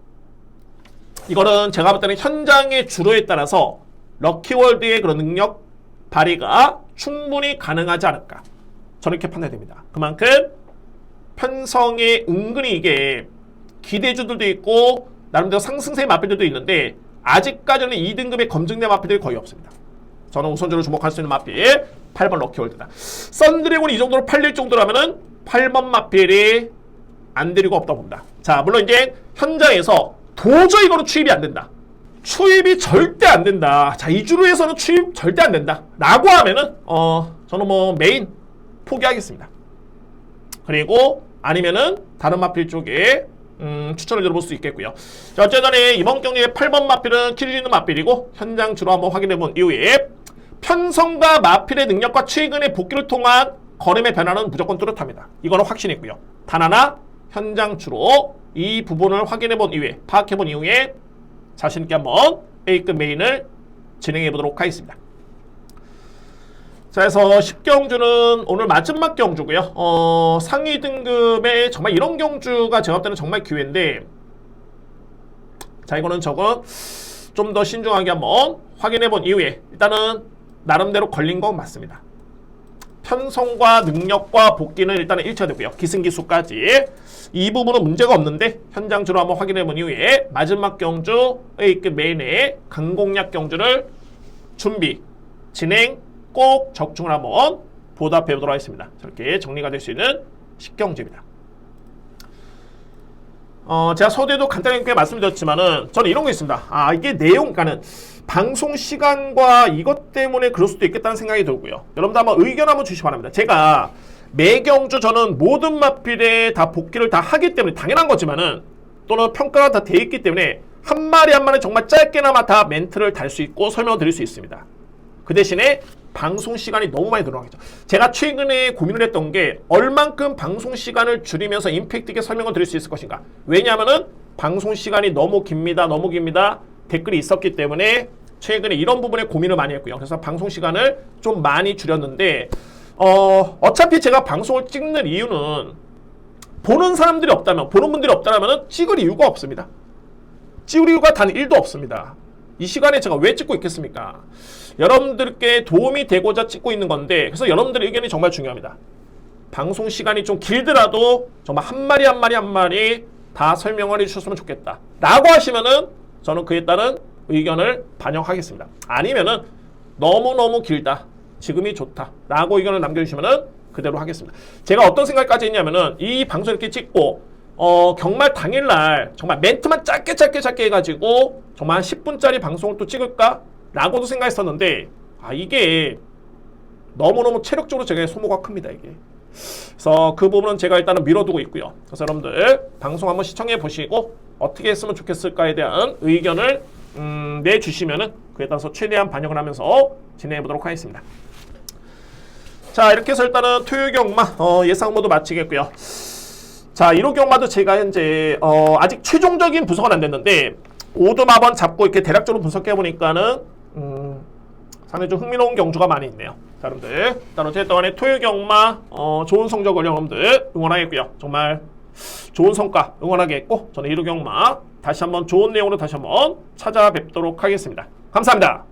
이거는 제가 볼 때는 현장의 주로에 따라서 럭키월드의 그런 능력 발휘가 충분히 가능하지 않을까. 저는 이렇게 판단됩니다. 그만큼 편성에 은근히 이게 기대주들도 있고 나름대로 상승세의 마필들도 있는데 아직까지는 2등급의 검증된 마필들이 거의 없습니다. 저는 우선적으로 주목할 수 있는 마필 8번 럭키월드다. 썬드래곤이 이 정도로 팔릴 정도라면은 8번 마필이 안 데리고 없다 봅니다. 자, 물론 이제 현장에서 도저히 이거는 추입이 안 된다. 추입이 절대 안 된다. 자, 이 주로에서는 추입 절대 안 된다. 라고 하면은 저는 뭐 메인 포기하겠습니다. 그리고 아니면은 다른 마필 쪽에 추천을 들어볼 수 있겠고요. 자, 어쨌든 이번 경기에 8번 마필은 킬이 있는 마필이고 현장 주로 한번 확인해본 이후에 편성과 마필의 능력과 최근의 복귀를 통한 걸음의 변화는 무조건 뚜렷합니다. 이거는 확신이고요. 단 하나 현장 주로 이 부분을 확인해본 이후에 파악해본 이후에 자신있게 한번 A급 메인을 진행해보도록 하겠습니다. 자, 그래서 10경주는 오늘 마지막 경주고요. 상위 등급의 정말 이런 경주가 제가 볼 때는 정말 기회인데 자, 이거는 저거 좀 더 신중하게 한번 확인해본 이후에 일단은 나름대로 걸린 건 맞습니다. 편성과 능력과 복귀는 일단은 일치되고요. 기승기수까지 이 부분은 문제가 없는데 현장주로 한번 확인해본 이후에 마지막 경주 A급 메인의 강공략 경주를 준비, 진행 꼭 적중을 한번 보답해 보도록 하겠습니다. 저렇게 정리가 될 수 있는 10경주입니다. 제가 서두에도 간단하게 말씀드렸지만은 저는 이런 거 있습니다. 이게 내용, 그러니까는 방송 시간과 이것 때문에 그럴 수도 있겠다는 생각이 들고요. 여러분들 한번 의견 한번 주시기 바랍니다. 제가 매경주 저는 모든 마필에 다 복귀를 다 하기 때문에 당연한 거지만은 또는 평가가 다 돼 있기 때문에 한 마리 한 마리 정말 짧게나마 다 멘트를 달 수 있고 설명을 드릴 수 있습니다. 그 대신에 방송 시간이 너무 많이 늘어나겠죠. 제가 최근에 고민을 했던 게 얼만큼 방송 시간을 줄이면서 임팩트 있게 설명을 드릴 수 있을 것인가. 왜냐하면은 방송 시간이 너무 깁니다. 너무 깁니다. 댓글이 있었기 때문에 최근에 이런 부분에 고민을 많이 했고요. 그래서 방송 시간을 좀 많이 줄였는데 어차피 제가 방송을 찍는 이유는 보는 사람들이 없다면, 보는 분들이 없다면 찍을 이유가 없습니다. 찍을 이유가 단 1도 없습니다. 이 시간에 제가 왜 찍고 있겠습니까? 여러분들께 도움이 되고자 찍고 있는 건데, 그래서 여러분들의 의견이 정말 중요합니다. 방송 시간이 좀 길더라도 정말 한 마리 한 마리 한 마리 다 설명을 해주셨으면 좋겠다 라고 하시면은 저는 그에 따른 의견을 반영하겠습니다. 아니면은 너무너무 길다, 지금이 좋다 라고 의견을 남겨주시면은 그대로 하겠습니다. 제가 어떤 생각까지 했냐면은 이 방송 이렇게 찍고 경말 당일날 정말 멘트만 짧게 해가지고 정말 한 10분짜리 방송을 또 찍을까? 라고도 생각했었는데 이게 너무너무 체력적으로 제가 소모가 큽니다. 이게. 그래서 그 부분은 제가 일단은 미뤄두고 있고요. 그래서 여러분들 방송 한번 시청해 보시고 어떻게 했으면 좋겠을까에 대한 의견을 내주시면은 그에 따라서 최대한 반영을 하면서 진행해 보도록 하겠습니다. 자, 이렇게 해서 일단은 토요 경마 예상 모두 마치겠고요. 자, 1호 경마도 제가 현재 아직 최종적인 분석은 안 됐는데 오드마번 잡고 이렇게 대략적으로 분석해 보니까는 상당히 좀 흥미로운 경주가 많이 있네요. 자, 여러분들 일단 어쨌든 간에 토요 경마 좋은 성적을 여러분들 응원하겠고요. 정말 좋은 성과 응원하겠고 저는 1호 경마 다시 한번 좋은 내용으로 다시 한번 찾아뵙도록 하겠습니다. 감사합니다.